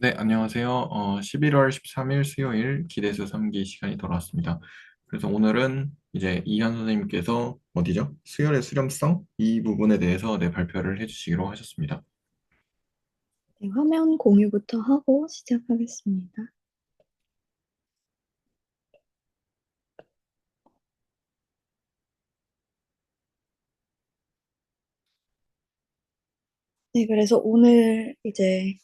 네, 안녕하세요. 11월 13일 수요일 기대수 3기 시간이 돌아왔습니다. 그래서 오늘은 이제 이한 선생님께서 어디죠? 수열의 수렴성 이 부분에 대해서 발표를 해주시기로 하셨습니다. 네, 화면 공유부터 하고 시작하겠습니다. 네, 그래서 오늘 이제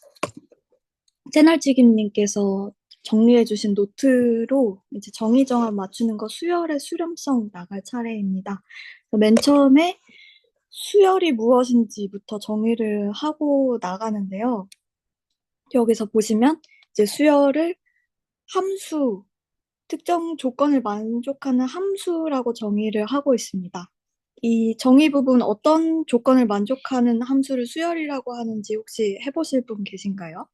채널지김님께서 정리해주신 노트로 이제 정의정합 맞추는 거 수열의 수렴성 나갈 차례입니다. 그래서 맨 처음에 수열이 무엇인지부터 정의를 하고 나가는데요. 여기서 보시면 이제 수열을 함수, 특정 조건을 만족하는 함수라고 정의를 하고 있습니다. 이 정의 부분 어떤 조건을 만족하는 함수를 수열이라고 하는지 혹시 해보실 분 계신가요?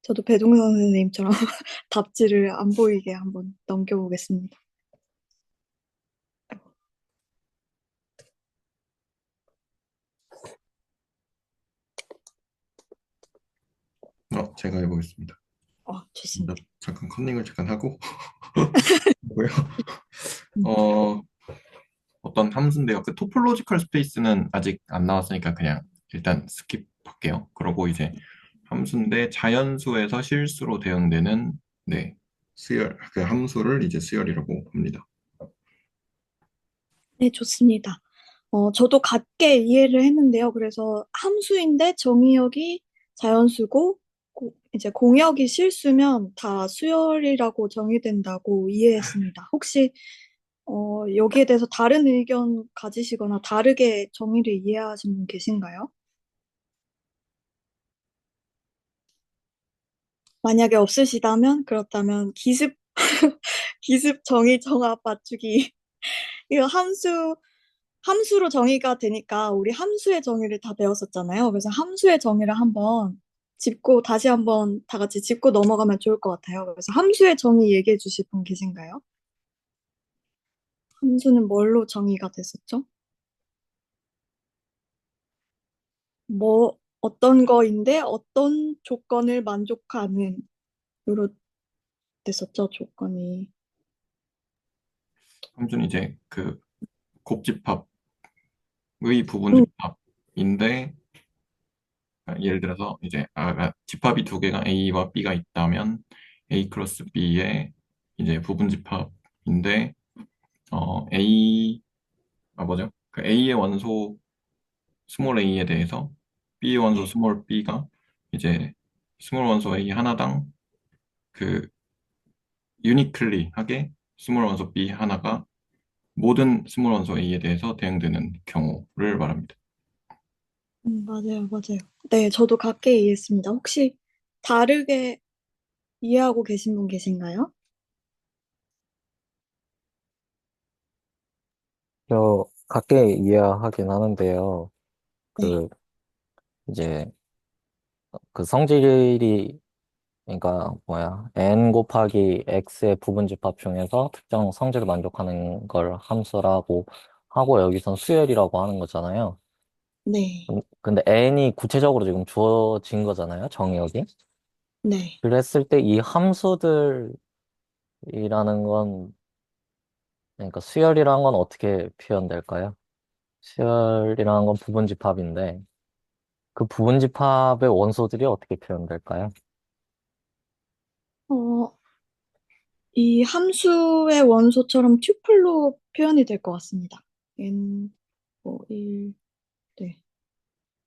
저도 배동선 선생님처럼 답지를 안 보이게 한번 넘겨보겠습니다. 제가 해보겠습니다. 좋습니다. 잠깐 컨닝을 잠깐 하고 고요. 음. 어, 어떤 함수인데요. 그 토폴로지컬 스페이스는 아직 안 나왔으니까 그냥 일단 스킵할게요. 그러고 이제 함수인데 자연수에서 실수로 대응되는 수열, 그 함수를 이제 수열이라고 합니다. 네, 좋습니다. 저도 같게 이해를 했는데요. 그래서 함수인데 정의역이 자연수고 이제 공역이 실수면 다 수열이라고 정의된다고 이해했습니다. 혹시 여기에 대해서 다른 의견 가지시거나 다르게 정의를 이해하신 분 계신가요? 만약에 없으시다면 그렇다면 기습 기습 정의 정합 맞추기 이거 함수로 정의가 되니까 우리 함수의 정의를 다 배웠었잖아요. 그래서 함수의 정의를 한번 짚고 다시 한번 다 같이 짚고 넘어가면 좋을 것 같아요. 그래서 함수의 정의 얘기해 주실 분 계신가요? 함수는 뭘로 정의가 됐었죠? 어떤 거인데 어떤 조건을 만족하는 으로 됐었죠, 조건이. 함수는 이제 그 곱집합의 음, 부분집합인데 예를 들어서 이제 집합이 두 개가 A와 B가 있다면 A 크로스 B의 이제 부분집합인데 A 뭐죠? 그 A의 원소 스몰 a에 대해서 B의 원소 네. 스몰 b가 이제 스몰 원소 A 하나당 그 유니클리하게 스몰 원소 B 하나가 모든 스몰 원소 A에 대해서 대응되는 경우를 말합니다. 맞아요, 맞아요. 네, 저도 같게 이해했습니다. 혹시 다르게 이해하고 계신 분 계신가요? 저 같게 이해하긴 하는데요. 네, 그 이제 그 성질이 그러니까 뭐야 n 곱하기 x의 부분집합 중에서 특정 성질을 만족하는 걸 함수라고 하고 여기선 수열이라고 하는 거잖아요. 네, 근데 n이 구체적으로 지금 주어진 거잖아요. 정의역이. 네. 그랬을 때 이 함수들이라는 건 그러니까 수열이라는 건 어떻게 표현될까요? 수열이라는 건 부분집합인데 그 부분집합의 원소들이 어떻게 표현될까요? 어, 이 함수의 원소처럼 튜플로 표현이 될 것 같습니다. n, 1, 네,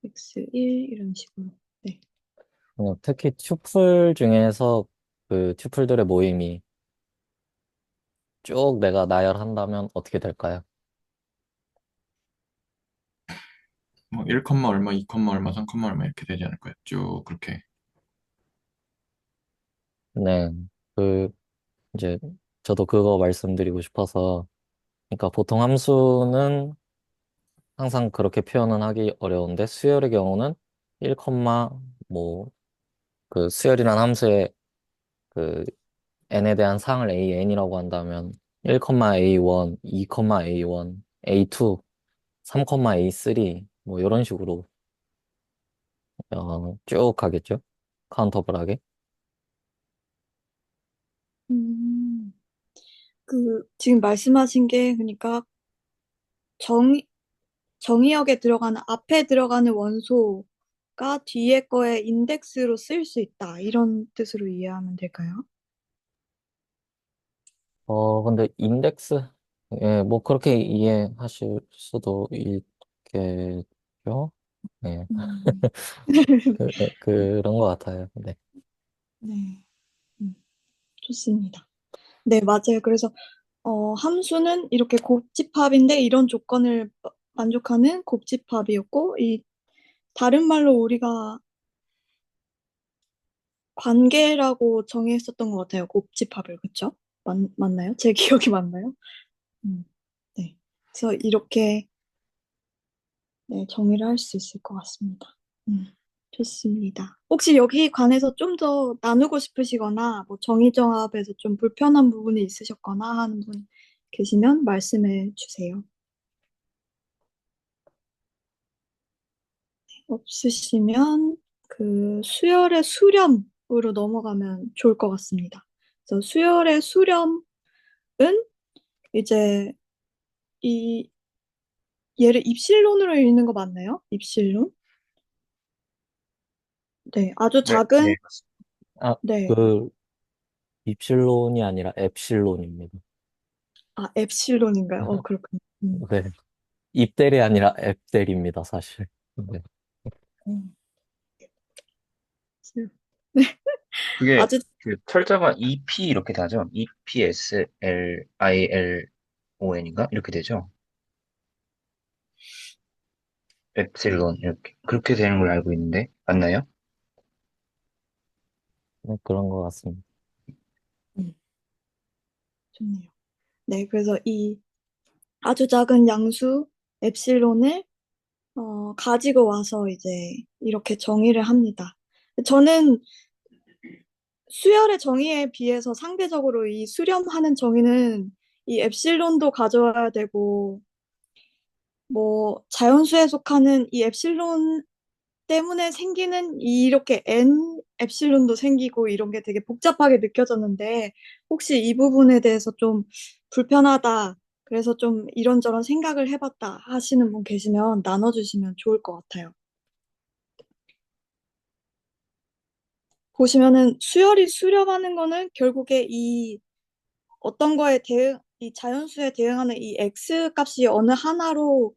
x1 이런 식으로. 네. 특히 튜플 중에서 그 튜플들의 모임이 쭉 내가 나열한다면 어떻게 될까요? 뭐 1, 얼마, 2, 얼마, 3, 얼마 이렇게 되지 않을까요? 쭉 그렇게. 네. 그, 이제, 저도 그거 말씀드리고 싶어서, 그러니까 보통 함수는 항상 그렇게 표현은 하기 어려운데, 수열의 경우는 1, 뭐, 그 수열이란 함수의 그 n에 대한 상을 n이라고 한다면, 1, a1, 2, a1, a2, 3, a3, 뭐, 이런 식으로 쭉 가겠죠. 카운터블하게. 음, 지금 말씀하신 게, 그러니까, 정, 정의역에 들어가는, 앞에 들어가는 원소가 뒤에 거에 인덱스로 쓰일 수 있다. 이런 뜻으로 이해하면 될까요? 근데 인덱스, 예, 뭐 그렇게 이해하실 수도 있겠죠. 예, 음, 그런 것 같아요. 네. 네, 음, 좋습니다. 네, 맞아요. 그래서, 함수는 이렇게 곱집합인데, 이런 조건을 만족하는 곱집합이었고, 다른 말로 우리가 관계라고 정의했었던 것 같아요. 곱집합을, 그쵸? 맞나요? 제 기억이 맞나요? 음, 네. 그래서 이렇게 네, 정의를 할 수 있을 것 같습니다. 음, 좋습니다. 혹시 여기 관해서 좀 더 나누고 싶으시거나, 뭐 정의정합에서 좀 불편한 부분이 있으셨거나 하는 분 계시면 말씀해 주세요. 없으시면 수열의 수렴으로 넘어가면 좋을 것 같습니다. 그래서 수열의 수렴은 이제 이 얘를 입실론으로 읽는 거 맞나요? 입실론? 네, 아주 네, 네, 작은, 맞습니다. 아, 네, 그 입실론이 아니라 엡실론입니다. 아, 엡실론인가요? 그렇군요. 네. 입델이 아니라 앱델입니다, 사실. 네. 음, 그게 아주, 그 철자가 EP 이렇게 되죠? EPSLILON인가? 이렇게 되죠? 엡실론 이렇게 그렇게 되는 걸로 알고 있는데 맞나요? 네, 그런 것 같습니다. 음, 좋네요. 네, 그래서 이 아주 작은 양수 엡실론을 가지고 와서 이제 이렇게 정의를 합니다. 저는 수열의 정의에 비해서 상대적으로 이 수렴하는 정의는 이 엡실론도 가져와야 되고, 뭐, 자연수에 속하는 이 엡실론 때문에 생기는 이렇게 N 엡실론도 생기고 이런 게 되게 복잡하게 느껴졌는데, 혹시 이 부분에 대해서 좀 불편하다, 그래서 좀 이런저런 생각을 해봤다 하시는 분 계시면 나눠주시면 좋을 것 같아요. 보시면은 수열이 수렴하는 거는 결국에 이 어떤 거에 이 자연수에 대응하는 이 x 값이 어느 하나로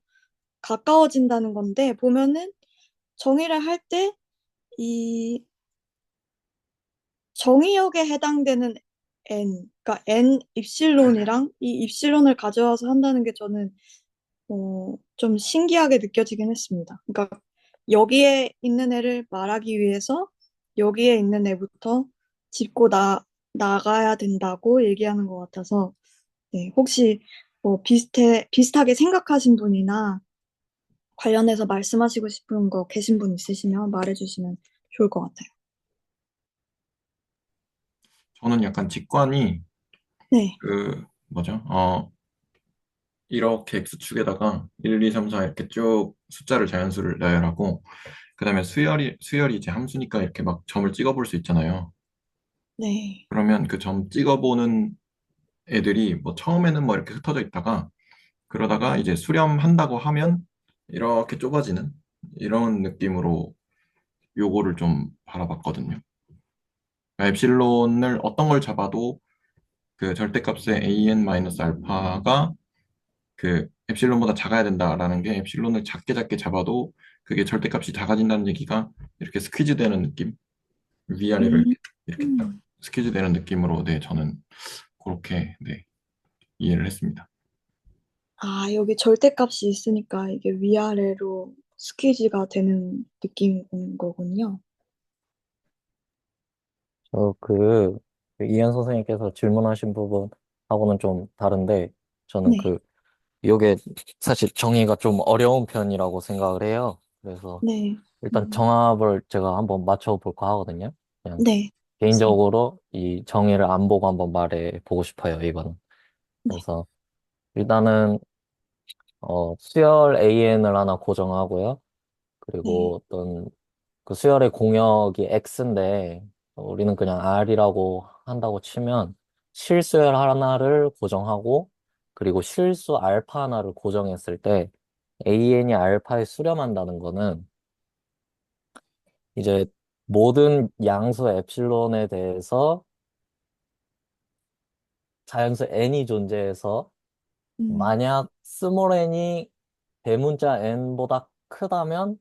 가까워진다는 건데, 보면은 정의를 할 때 이 정의역에 해당되는 n, 그러니까 n 입실론이랑 이 입실론을 가져와서 한다는 게 저는 좀 신기하게 느껴지긴 했습니다. 그러니까 여기에 있는 애를 말하기 위해서 여기에 있는 애부터 짚고 나가야 된다고 얘기하는 것 같아서 네, 혹시 뭐 비슷하게 생각하신 분이나 관련해서 말씀하시고 싶은 거 계신 분 있으시면 말해주시면 좋을 것 같아요. 저는 약간 직관이 네, 뭐죠? 이렇게 X축에다가 1, 2, 3, 4 이렇게 쭉 숫자를 자연수를 나열하고 그다음에 수열이 이제 함수니까 이렇게 막 점을 찍어볼 수 있잖아요. 네. 그러면 그 점 찍어보는 애들이 뭐 처음에는 뭐 이렇게 흩어져 있다가 그러다가 이제 수렴한다고 하면 이렇게 좁아지는 이런 느낌으로 요거를 좀 바라봤거든요. 그러니까 엡실론을 어떤 걸 잡아도 그 절대값의 an-알파가 그 엡실론보다 작아야 된다라는 게 엡실론을 작게 작게 잡아도 그게 절대값이 작아진다는 얘기가 이렇게 스퀴즈 되는 느낌? 위아래로 음, 이렇게 딱 음. 스퀴즈 되는 느낌으로 네, 저는 그렇게 네, 이해를 했습니다. 아, 여기 절대값이 있으니까 이게 위아래로 스퀴즈가 되는 느낌인 거군요. 이현 선생님께서 질문하신 부분하고는 좀 다른데, 저는 네, 요게 사실 정의가 좀 어려운 편이라고 생각을 해요. 그래서 네, 일단 정합을 제가 한번 맞춰볼까 하거든요. 그냥 네, 좋습니다. 개인적으로 이 정의를 안 보고 한번 말해 보고 싶어요, 이거는. 네, 그래서 일단은, 수열 AN을 하나 고정하고요. 네, 그리고 어떤 그 수열의 공역이 x인데 우리는 그냥 r이라고 한다고 치면 실수열 하나를 고정하고 그리고 실수 알파 하나를 고정했을 때 an이 알파에 수렴한다는 거는 이제 모든 양수 엡실론에 대해서 자연수 n이 존재해서 음, 만약 스몰 n이 대문자 n보다 크다면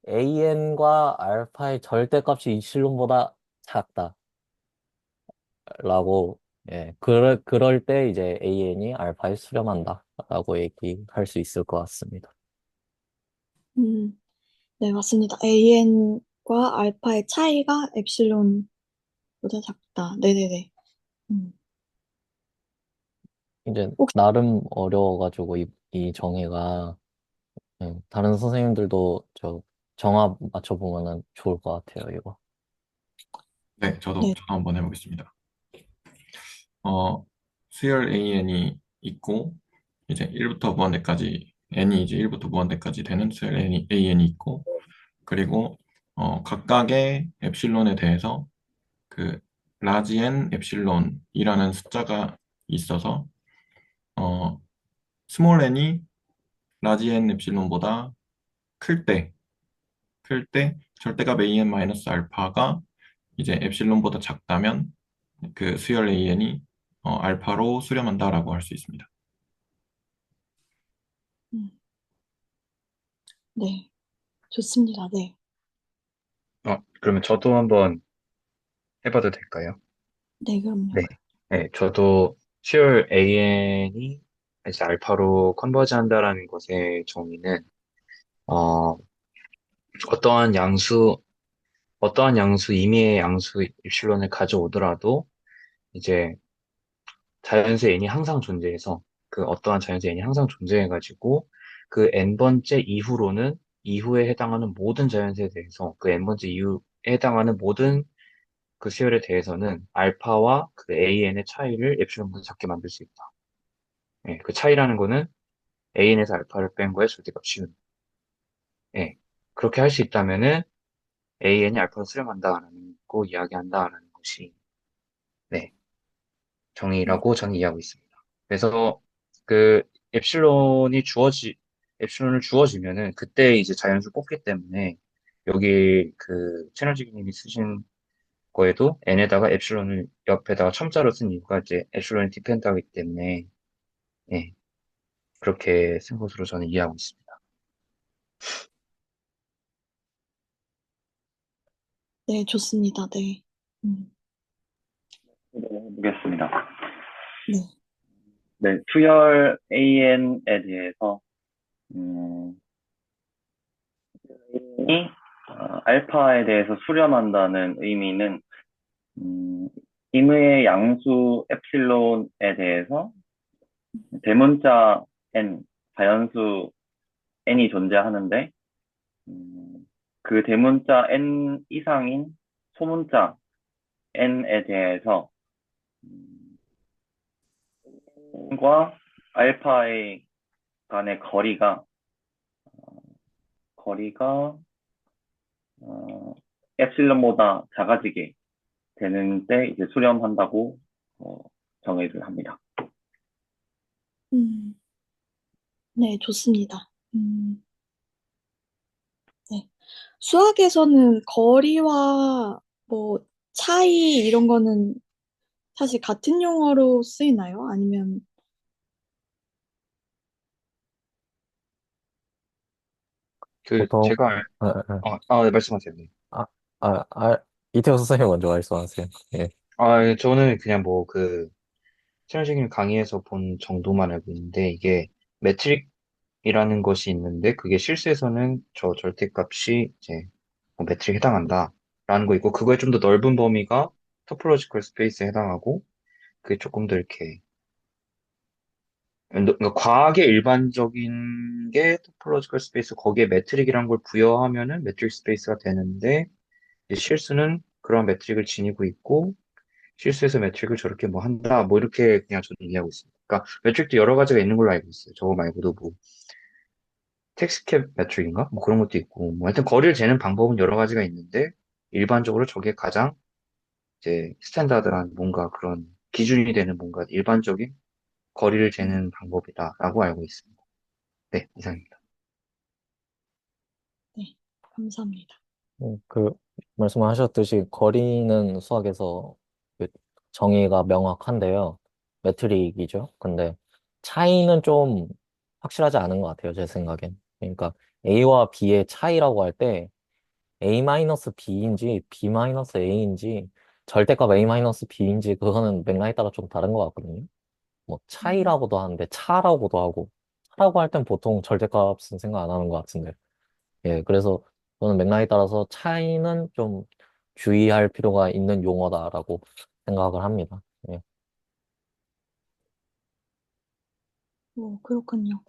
an과 알파의 절대값이 이실론보다 작다라고 그럴 때 이제 an이 알파에 수렴한다라고 얘기할 수 있을 것 같습니다. 음, 네, 맞습니다. AN과 알파의 차이가 엡실론보다 작다. 네네네. 음. 이제 혹시, 나름 어려워가지고 이 정의가 다른 선생님들도 저 정합 맞춰보면은 좋을 것 같아요, 이거. 네, 저도 네, 한번 해보겠습니다. 어, 수열 AN이 있고, 이제 1부터 무한대까지, n이 이제 1부터 무한대까지 되는 수열 AN이 있고, 그리고, 각각의 엡실론에 대해서 그, 라지 n 엡실론이라는 숫자가 있어서, 어, 스몰 n이 라지 n 엡실론보다 클 때, 절대값 an 마이너스 알파가 이제 엡실론보다 작다면 그 수열 an이 알파로 수렴한다라고 할 수 있습니다. 음, 네, 좋습니다. 네, 그러면 저도 한번 해봐도 될까요? 네, 그럼요. 네. 네, 저도 수열 AN이 이제 알파로 컨버지 한다라는 것의 정의는, 어, 어떠한 양수, 어떠한 양수, 임의의 양수 입실론을 가져오더라도, 이제 자연수 n이 항상 존재해서, 그 어떠한 자연수 n이 항상 존재해가지고, 그 n번째 이후로는 이후에 해당하는 모든 자연수에 대해서, 그 n번째 이후에 해당하는 모든 그 수열에 대해서는 알파와 그 AN의 차이를 엡실론보다 작게 만들 수 있다. 예, 그 차이라는 거는 AN에서 알파를 뺀 거에 절대값 씌우는. 예, 그렇게 할 수 있다면은 AN이 알파로 수렴한다라는 거 이야기한다라는 것이 네, 음, 정의라고 저는 이해하고 있습니다. 그래서 그 엡실론을 주어지면은 그때 이제 자연수 뽑기 때문에 여기 그 채널지기님이 쓰신 거에도 n에다가 엡실론을 옆에다가 첨자로 쓴 이유가 이제 엡실론이 디펜드하기 때문에 예, 그렇게 쓴 것으로 저는 이해하고 있습니다. 네, 좋습니다. 네, 음, 보겠습니다. 네, 네, 수열 AN에 대해서 음, 이 알파에 대해서 수렴한다는 의미는 임의의 양수 엡실론에 대해서 대문자 n, 자연수 n이 존재하는데 음, 그 대문자 n 이상인 소문자 n에 대해서 과 알파의 간의 거리가 어, 엡실론보다 작아지게 되는데 이제 수렴한다고 어, 정의를 합니다. 음, 네, 좋습니다. 네. 수학에서는 거리와 뭐 차이 이런 거는 사실 같은 용어로 쓰이나요? 아니면 그 보통, 제가 아, 아, 네, 말씀하세요. 네. 아, 이태호 선생님 먼저 말씀하세요. 예. 예, 저는 그냥 뭐 그 채널지기님 강의에서 본 정도만 알고 있는데 이게 매트릭이라는 것이 있는데 그게 실수에서는 저 절대값이 이제 뭐 매트릭에 해당한다라는 거 있고 그거에 좀 더 넓은 범위가 토포로지컬 스페이스에 해당하고 그게 조금 더 이렇게 그러니까 과학의 일반적인 게 토포로지컬 스페이스 거기에 매트릭이라는 걸 부여하면은 매트릭 스페이스가 되는데 이제 실수는 그런 매트릭을 지니고 있고 실수해서 매트릭을 저렇게 뭐 한다 뭐 이렇게 그냥 저는 이해하고 있습니다. 그러니까 매트릭도 여러 가지가 있는 걸로 알고 있어요. 저거 말고도 뭐 텍스캡 매트릭인가? 뭐 그런 것도 있고, 뭐 하여튼 거리를 재는 방법은 여러 가지가 있는데, 일반적으로 저게 가장 이제 스탠다드한 뭔가 그런 기준이 되는 뭔가 일반적인 거리를 재는 방법이다라고 알고 있습니다. 네, 이상입니다. 네, 감사합니다. 그 말씀하셨듯이 거리는 수학에서 그 정의가 명확한데요. 매트릭이죠. 근데 차이는 좀 확실하지 않은 것 같아요. 제 생각엔. 그러니까 A와 B의 차이라고 할 때 A-B인지 B-A인지 절대값 A-B인지 그거는 맥락에 따라 좀 다른 것 같거든요. 뭐 차이라고도 하는데 차라고도 하고 차라고 할 땐 보통 절대값은 생각 안 하는 것 같은데 예, 그래서 저는 맥락에 따라서 차이는 좀 주의할 필요가 있는 용어다라고 생각을 합니다. 예. 그렇군요.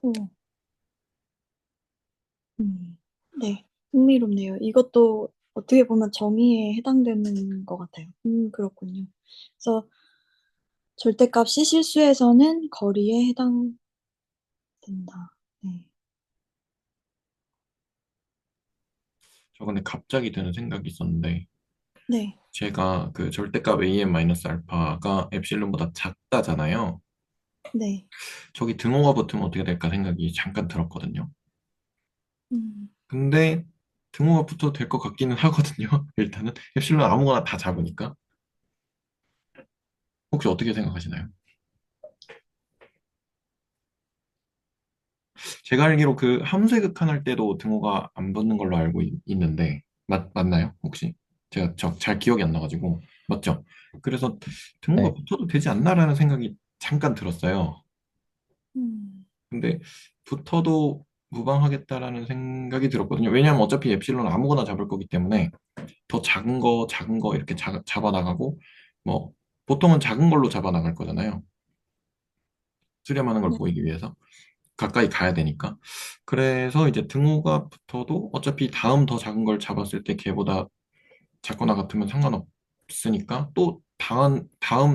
네, 흥미롭네요. 이것도 어떻게 보면 정의에 해당되는 것 같아요. 그렇군요. 그래서 절대값 C 실수에서는 거리에 해당된다. 네. 저 근데 갑자기 드는 생각이 있었는데, 네, 제가 그 절대값 AN-알파가 엡실론보다 작다잖아요. 네. 저기 등호가 붙으면 어떻게 될까 생각이 잠깐 들었거든요. 음, 근데 등호가 붙어도 될 것 같기는 하거든요. 일단은 엡실론 아무거나 다 잡으니까. 혹시 어떻게 생각하시나요? 제가 알기로 그 함수의 극한할 때도 등호가 안 붙는 걸로 알고 있는데 맞나요? 혹시? 제가 잘 기억이 안 나가지고 맞죠? 그래서 등호가 네. 붙어도 되지 않나라는 생각이 잠깐 들었어요. 음, 근데 붙어도 무방하겠다라는 생각이 들었거든요. 왜냐하면 어차피 엡실론은 아무거나 잡을 거기 때문에 더 작은 거 이렇게 잡아 나가고 뭐 보통은 작은 걸로 잡아 나갈 거잖아요. 수렴하는 걸 네. 보이기 위해서. 가까이 가야 되니까. 그래서 이제 등호가 붙어도 어차피 다음 더 작은 걸 잡았을 때 걔보다 작거나 같으면 상관없으니까 또 다음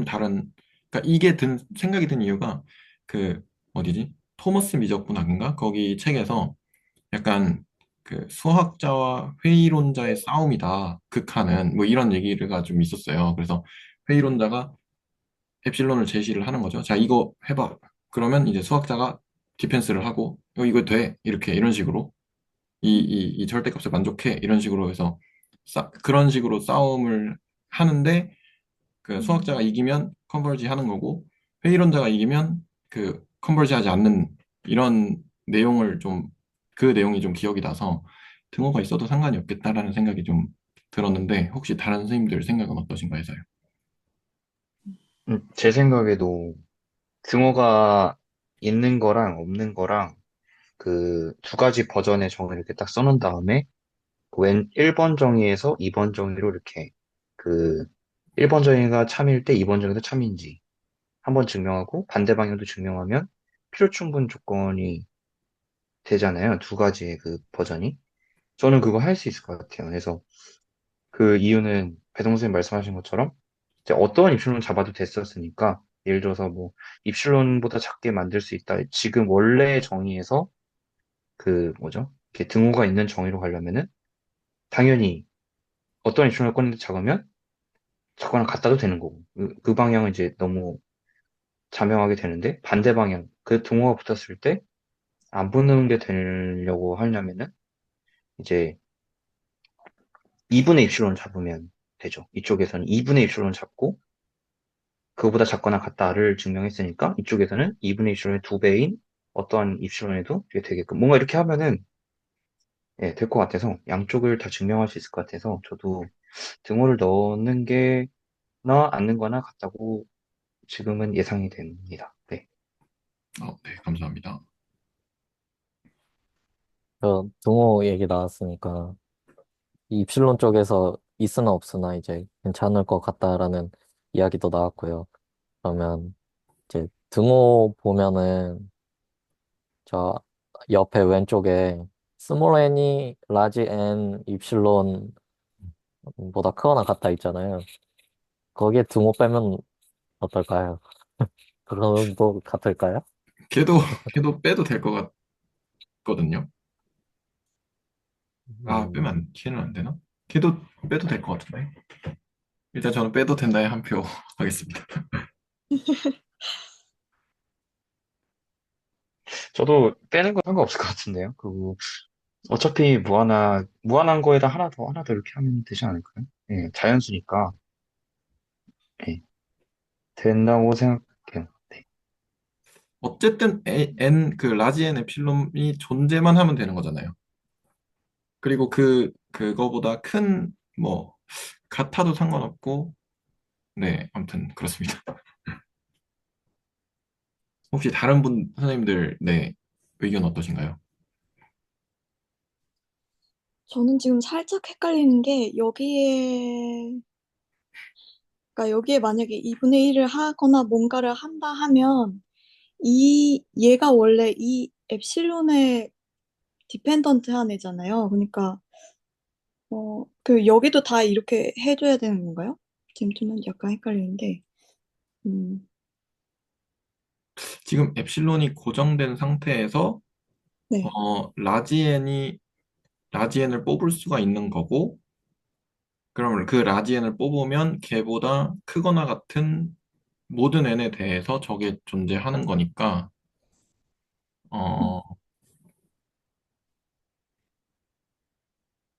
다른, 그러니까 이게 생각이 든 이유가 그, 어디지? 토머스 미적분학인가? 거기 책에서 약간 그 수학자와 회의론자의 싸움이다. 극한은 뭐 이런 얘기가 좀 있었어요. 그래서 회의론자가 엡실론을 제시를 하는 거죠. 자, 이거 해봐. 그러면 이제 수학자가 디펜스를 하고, 이거 돼. 이렇게, 이런 식으로. 이 절대값에 만족해. 이런 식으로 해서, 그런 식으로 싸움을 하는데, 그 수학자가 음, 이기면 컨버지 하는 거고, 회의론자가 이기면 그 컨버지 하지 않는 이런 내용을 좀, 그 내용이 좀 기억이 나서 등호가 있어도 상관이 없겠다라는 생각이 좀 들었는데, 혹시 다른 선생님들 생각은 어떠신가 해서요. 제 생각에도 등호가 있는 거랑 없는 거랑 그 두 가지 버전의 정의를 이렇게 딱 써놓은 다음에 왼 1번 정의에서 2번 정의로 이렇게 그 1번 정의가 참일 때 2번 정의도 참인지 한번 증명하고 반대 방향도 증명하면 필요 충분 조건이 되잖아요. 두 가지의 그 버전이. 저는 그거 할 수 있을 것 같아요. 그래서 그 이유는 배동 선생님 말씀하신 것처럼 이제 어떠한 입실론 잡아도 됐었으니까 예를 들어서 뭐 입실론보다 작게 만들 수 있다. 지금 원래 정의에서 그 뭐죠? 이렇게 등호가 있는 정의로 가려면은 당연히 어떤 입실론을 꺼내도 작으면 작거나 같다도 되는 거고 그 방향은 이제 너무 자명하게 되는데 반대 방향 그 등호가 붙었을 때 안 붙는 게 되려고 하려면은 이제 2분의 입실론을 잡으면 되죠. 이쪽에서는 2분의 입실론을 잡고 그거보다 작거나 같다를 증명했으니까 이쪽에서는 2분의 입실론의 2배인 어떠한 입실론에도 이게 되게끔 뭔가 이렇게 하면은 예, 될 것 같아서 양쪽을 다 증명할 수 있을 것 같아서 저도 등호를 넣는 게 나 않는 거나 같다고 지금은 예상이 됩니다. 네. 네, 감사합니다. 저 등호 얘기 나왔으니까 이 입실론 쪽에서 있으나 없으나 이제 괜찮을 것 같다라는 이야기도 나왔고요. 그러면 이제 등호 보면은 저 옆에 왼쪽에 스몰 n이 라지 n 입실론보다 크거나 같다 있잖아요. 거기에 등호 빼면 어떨까요? 그거도 같을까요? 걔도, 걔도 빼도 될 것 같거든요. 아, 걔는 안 되나? 걔도 빼도 될 것 같은데. 일단 저는 빼도 된다에 한 표 하겠습니다. 저도 빼는 건 상관없을 것 같은데요. 그리고 어차피 무한한 거에다 하나 더 이렇게 하면 되지 않을까요? 예, 자연수니까, 예, 된다고 생각해요. 네. 어쨌든 그 라지 N 엡실론이 존재만 하면 되는 거잖아요. 그리고 그거보다 큰, 뭐, 같아도 상관없고, 네, 아무튼 그렇습니다. 혹시 다른 선생님들, 네, 의견 어떠신가요? 저는 지금 살짝 헷갈리는 게 그러니까 여기에 만약에 2분의 1을 하거나 뭔가를 한다 하면 얘가 원래 이 엡실론의 디펜던트한 애잖아요. 그러니까 여기도 다 이렇게 해줘야 되는 건가요? 지금 좀 약간 헷갈리는데. 음, 지금 엡실론이 고정된 상태에서, 네. 라지 N을 뽑을 수가 있는 거고, 그러면 그 라지 N을 뽑으면 걔보다 크거나 같은 모든 N에 대해서 저게 존재하는 거니까, 음, 어,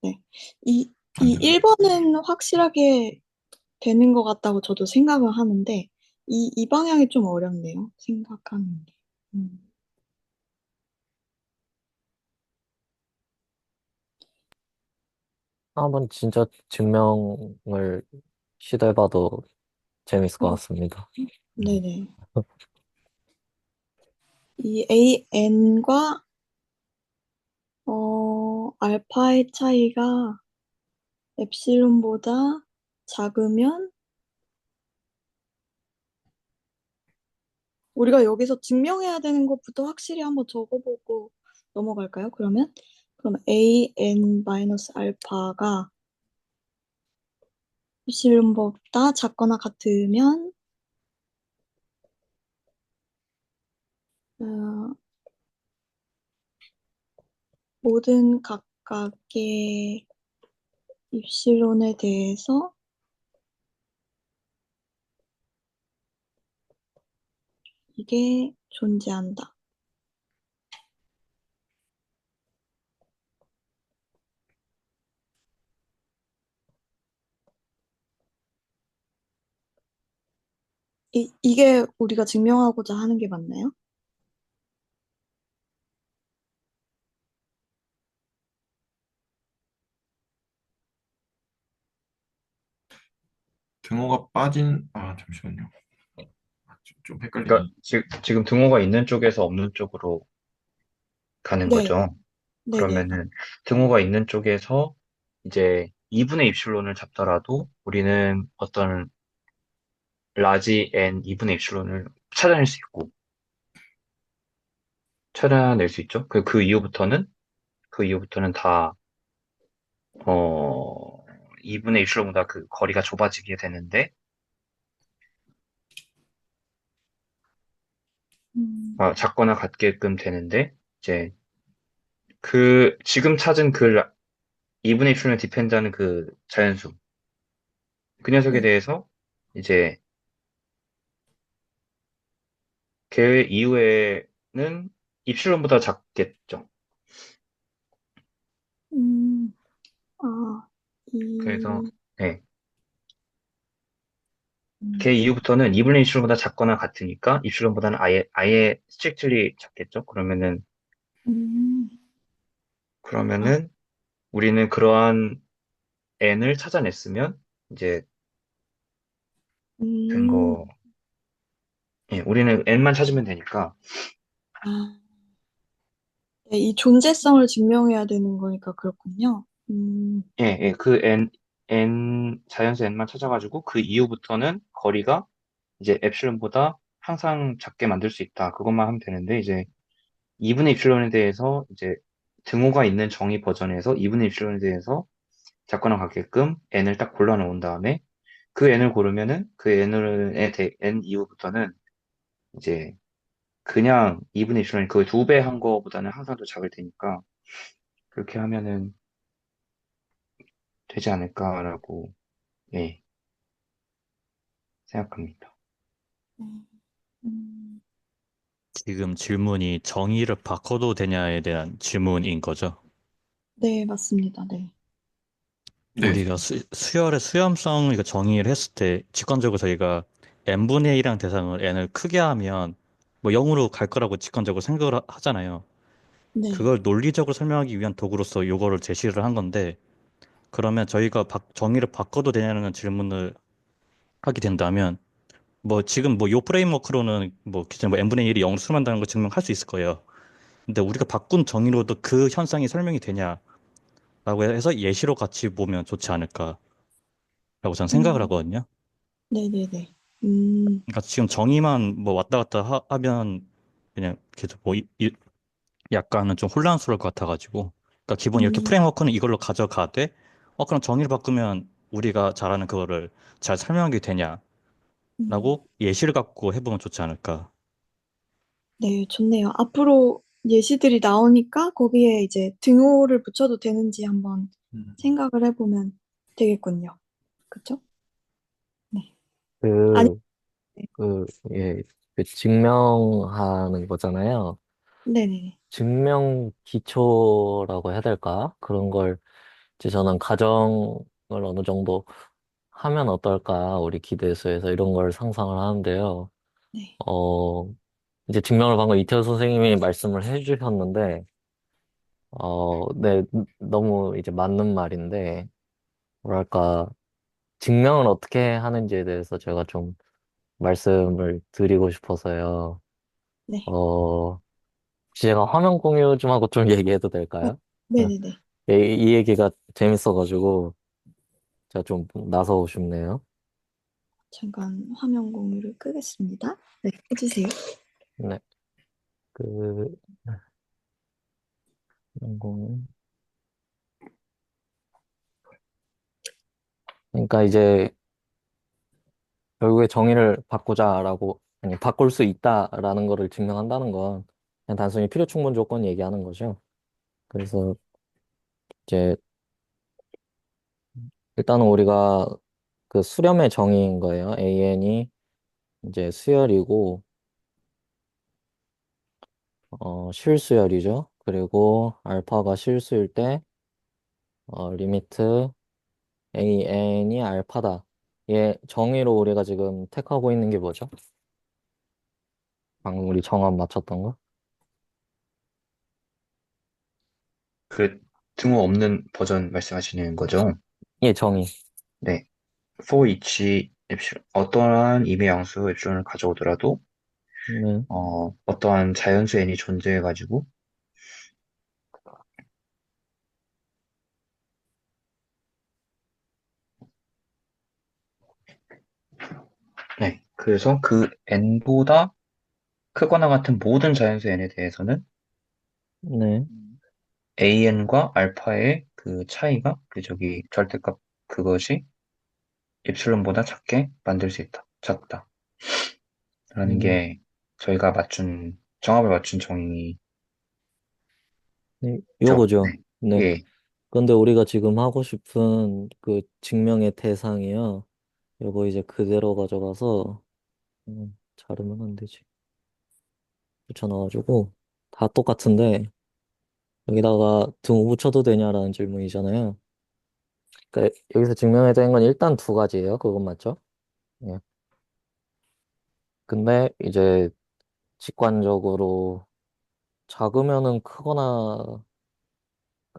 네. 이, 안 이 되나? 1번은 확실하게 되는 것 같다고 저도 생각을 하는데, 이 방향이 좀 어렵네요. 생각하는 게. 음. 한번 진짜 증명을 시도해봐도 재밌을 것 어, 같습니다. 네네. 이 AN과 알파의 차이가 엡실론보다 작으면 우리가 여기서 증명해야 되는 것부터 확실히 한번 적어보고 넘어갈까요? 그럼 AN-알파가 엡실론보다 작거나 같으면 어, 모든 각각의 입실론에 대해서 이게 존재한다. 이게 우리가 증명하고자 하는 게 맞나요? 잠시만요. 좀 헷갈리네. 그러니까 지금 등호가 있는 쪽에서 없는 쪽으로 가는 네, 거죠. 네네. 그러면은 등호가 있는 쪽에서 이제 2분의 입실론을 잡더라도 우리는 어떤 라지 n 2분의 입실론을 찾아낼 수 있고, 찾아낼 수 있죠. 그 이후부터는 다, 2분의 입실론보다 그 거리가 좁아지게 되는데, 음, 작거나 같게끔 되는데, 이제 지금 찾은 2분의 입실론을 디펜드하는 그 자연수, 그 녀석에 네. 대해서 이제 걔 이후에는 입실론보다 작겠죠. 음, 아, 그래서, 이, 네. 걔 음, 이후부터는 2분의 입실론보다 작거나 같으니까 입실론보다는 아예 스트릭트리 작겠죠. 음, 아, 그러면은 우리는 그러한 n을 찾아냈으면 이제 된 음, 거, 예, 우리는 n만 찾으면 되니까, 아, 네, 이 존재성을 증명해야 되는 거니까 그렇군요. 예, 예, 자연수 n만 찾아가지고 그 이후부터는 거리가 이제 엡실론보다 항상 작게 만들 수 있다. 그것만 하면 되는데, 이제 2분의 입실론에 대해서 이제 등호가 있는 정의 버전에서 2분의 입실론에 대해서 작거나 같게끔 n을 딱 골라 놓은 다음에 그 n을 고르면은 그 n 이후부터는 이제 그냥 2분의 입실론이 거의 2배 한 거보다는 항상 더 작을 테니까 그렇게 하면은 되지 않을까라고, 예, 생각합니다. 음, 음, 지금 질문이 정의를 바꿔도 되냐에 대한 질문인 거죠. 네, 맞습니다. 네. 네, 우리가 수열의 수렴성 그러니까 정의를 했을 때 직관적으로 저희가 n분의 1이랑 대상을 n을 크게 하면 뭐 0으로 갈 거라고 직관적으로 생각을 하잖아요. 네. 그걸 논리적으로 설명하기 위한 도구로서 요거를 제시를 한 건데 그러면 저희가 정의를 바꿔도 되냐는 질문을 하게 된다면 뭐 지금 뭐 요 프레임워크로는 뭐 기존 뭐 n분의 1이 0으로 수렴한다는 걸 증명할 수 있을 거예요. 근데 우리가 바꾼 정의로도 그 현상이 설명이 되냐라고 해서 예시로 같이 보면 좋지 않을까라고 저는 생각을 음, 하거든요. 네네네. 그러니까 지금 정의만 뭐 왔다 갔다 하면 그냥 계속 뭐 약간은 좀 혼란스러울 것 같아가지고 그러니까 기본 이렇게 음, 프레임워크는 이걸로 가져가되 그럼 정의를 바꾸면 우리가 잘하는 그거를 잘 설명하게 되냐라고 음. 예시를 갖고 해보면 좋지 않을까. 네, 좋네요. 앞으로 예시들이 나오니까 거기에 이제 등호를 붙여도 되는지 한번 음, 생각을 해보면 되겠군요. 그쵸? 네. 아니, 그, 예, 그 증명하는 거잖아요. 네네네. 증명 기초라고 해야 될까? 그런 걸 이제 저는 가정을 어느 정도 하면 어떨까? 우리 기대수에서 이런 걸 상상을 하는데요. 네. 어, 이제 증명을 방금 이태호 선생님이 말씀을 해주셨는데, 네, 너무 이제 맞는 말인데, 뭐랄까, 증명을 어떻게 하는지에 대해서 제가 좀 말씀을 드리고 싶어서요. 네. 어, 혹시 제가 화면 공유 좀 하고 좀 얘기해도 어, 될까요? 네. 네네네. 이 얘기가 재밌어가지고, 제가 좀 나서고 싶네요. 잠깐 화면 공유를 끄겠습니다. 네, 해주세요. 네. 그, 화면 공유. 그러니까 이제, 결국에 정의를 바꾸자라고, 아니, 바꿀 수 있다라는 거를 증명한다는 건 그냥 단순히 필요 충분 조건 얘기하는 거죠. 그래서 이제 일단은 우리가 그 수렴의 정의인 거예요. AN이 이제 수열이고, 실수열이죠. 그리고 알파가 실수일 때, 리미트 AN이 알파다. 얘 정의로 우리가 지금 택하고 있는 게 뭐죠? 방금 우리 정합 맞췄던 거? 그 등호 없는 버전 말씀하시는 거죠? 예, 정의. 네. for each epsilon, 어떠한 임의 양수 엡실론을 가져오더라도, 네. 어떠한 자연수 n이 존재해가지고, 네. 그래서 그 n보다 크거나 같은 모든 자연수 n에 대해서는 네. an과 알파의 그 차이가, 그 저기 절대값 그것이 엡실론보다 작게 만들 수 있다. 작다. 라는 음, 게 저희가 정합을 맞춘 정의죠. 네. 요거죠. 네. 네. 예. 근데 우리가 지금 하고 싶은 그 증명의 대상이요. 요거 이제 그대로 가져가서, 자르면 안 되지. 붙여넣어가지고, 다 똑같은데, 여기다가 등 붙여도 되냐라는 질문이잖아요. 그러니까 여기서 증명해야 되는 건 일단 두 가지예요. 그건 맞죠? 예. 근데 이제 직관적으로 작으면은 크거나,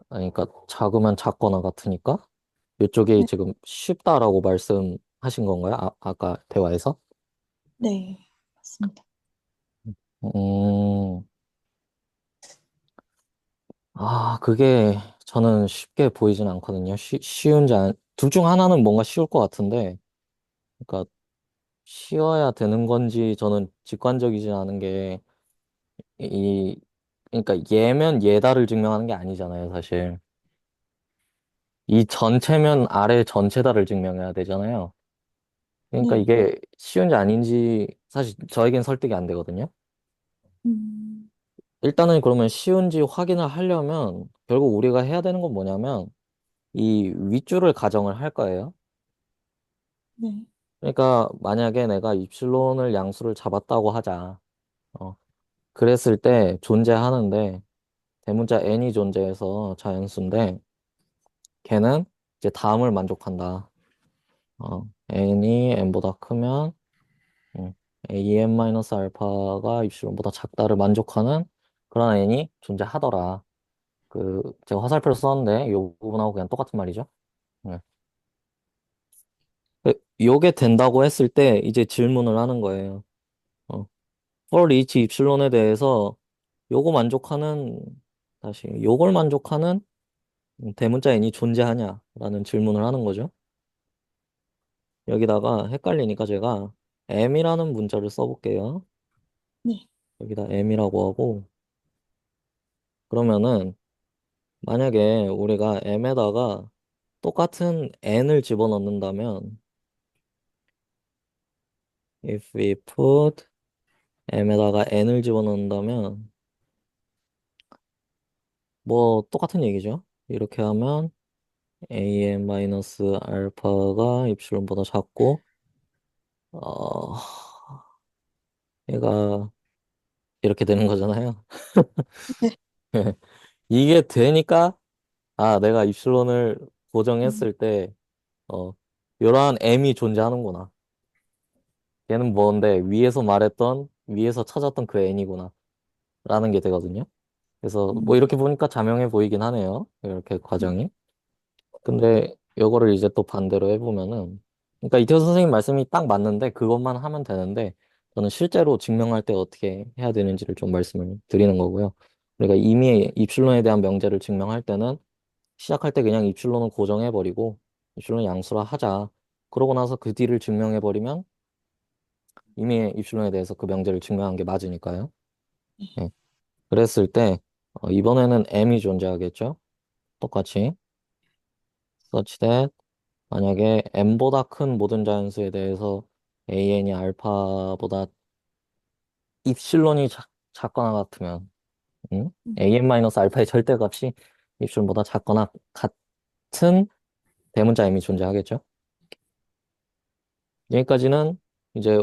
아니, 그러니까 작으면 작거나 같으니까 이쪽이 네. 지금 쉽다라고 말씀하신 건가요? 아까 대화에서? 네, 맞습니다. 음, 그게 저는 쉽게 보이진 않거든요. 쉬운지 둘 중 하나는 뭔가 쉬울 것 같은데, 그러니까 쉬워야 되는 건지 저는 직관적이진 않은 게, 이, 그러니까 얘면 얘다를 증명하는 게 아니잖아요, 사실. 이 전체면 아래 전체다를 증명해야 되잖아요. 그러니까 네. 이게 쉬운지 아닌지 사실 저에겐 설득이 안 되거든요. 음, 일단은 그러면 쉬운지 확인을 하려면 결국 우리가 해야 되는 건 뭐냐면 이 윗줄을 가정을 할 거예요. 네. 그러니까 만약에 내가 입실론을 양수를 잡았다고 하자. 어, 그랬을 때 존재하는데 대문자 n이 존재해서 자연수인데 걔는 이제 다음을 만족한다. n이 n보다 크면 an-알파가 입실론보다 작다를 만족하는 그런 n이 존재하더라. 제가 화살표를 썼는데 이 부분하고 그냥 똑같은 말이죠. 네. 요게 된다고 했을 때 이제 질문을 하는 거예요. 어, for each 입실론에 대해서 요거 만족하는 다시 요걸 만족하는 대문자 n이 존재하냐라는 질문을 하는 거죠. 여기다가 헷갈리니까 제가 m이라는 문자를 써볼게요. 네. 여기다 m이라고 하고 그러면은 만약에 우리가 m에다가 똑같은 n을 집어넣는다면 if we put m에다가 n을 집어넣는다면 뭐 똑같은 얘기죠. 이렇게 하면 an-알파가 입실론보다 작고 어 얘가 이렇게 되는 거잖아요. 네. 이게 되니까 내가 입실론을 음, 고정했을 때 이러한 m이 존재하는구나. 얘는 뭔데 위에서 찾았던 그 n이구나 라는 게 되거든요. 그래서 뭐 음, 이렇게 보니까 자명해 보이긴 하네요. 이렇게 네. 과정이. 근데 요거를 이제 또 반대로 해보면은 그러니까 이태호 선생님 말씀이 딱 맞는데 그것만 하면 되는데 저는 실제로 증명할 때 어떻게 해야 되는지를 좀 말씀을 드리는 거고요. 우리가 이미 입실론에 대한 명제를 증명할 때는 시작할 때 그냥 입실론은 고정해버리고 입실론 양수라 하자. 그러고 나서 그 뒤를 증명해버리면 이미 입실론에 대해서 그 명제를 증명한 게 맞으니까요. 예. 그랬을 때 이번에는 m이 존재하겠죠. 똑같이 such that 만약에 m보다 큰 모든 자연수에 대해서 an이 알파보다 입실론이 작거나 같으면 응? 음, an-알파의 절대값이 입실론보다 작거나 같은 대문자 m이 존재하겠죠. 여기까지는 이제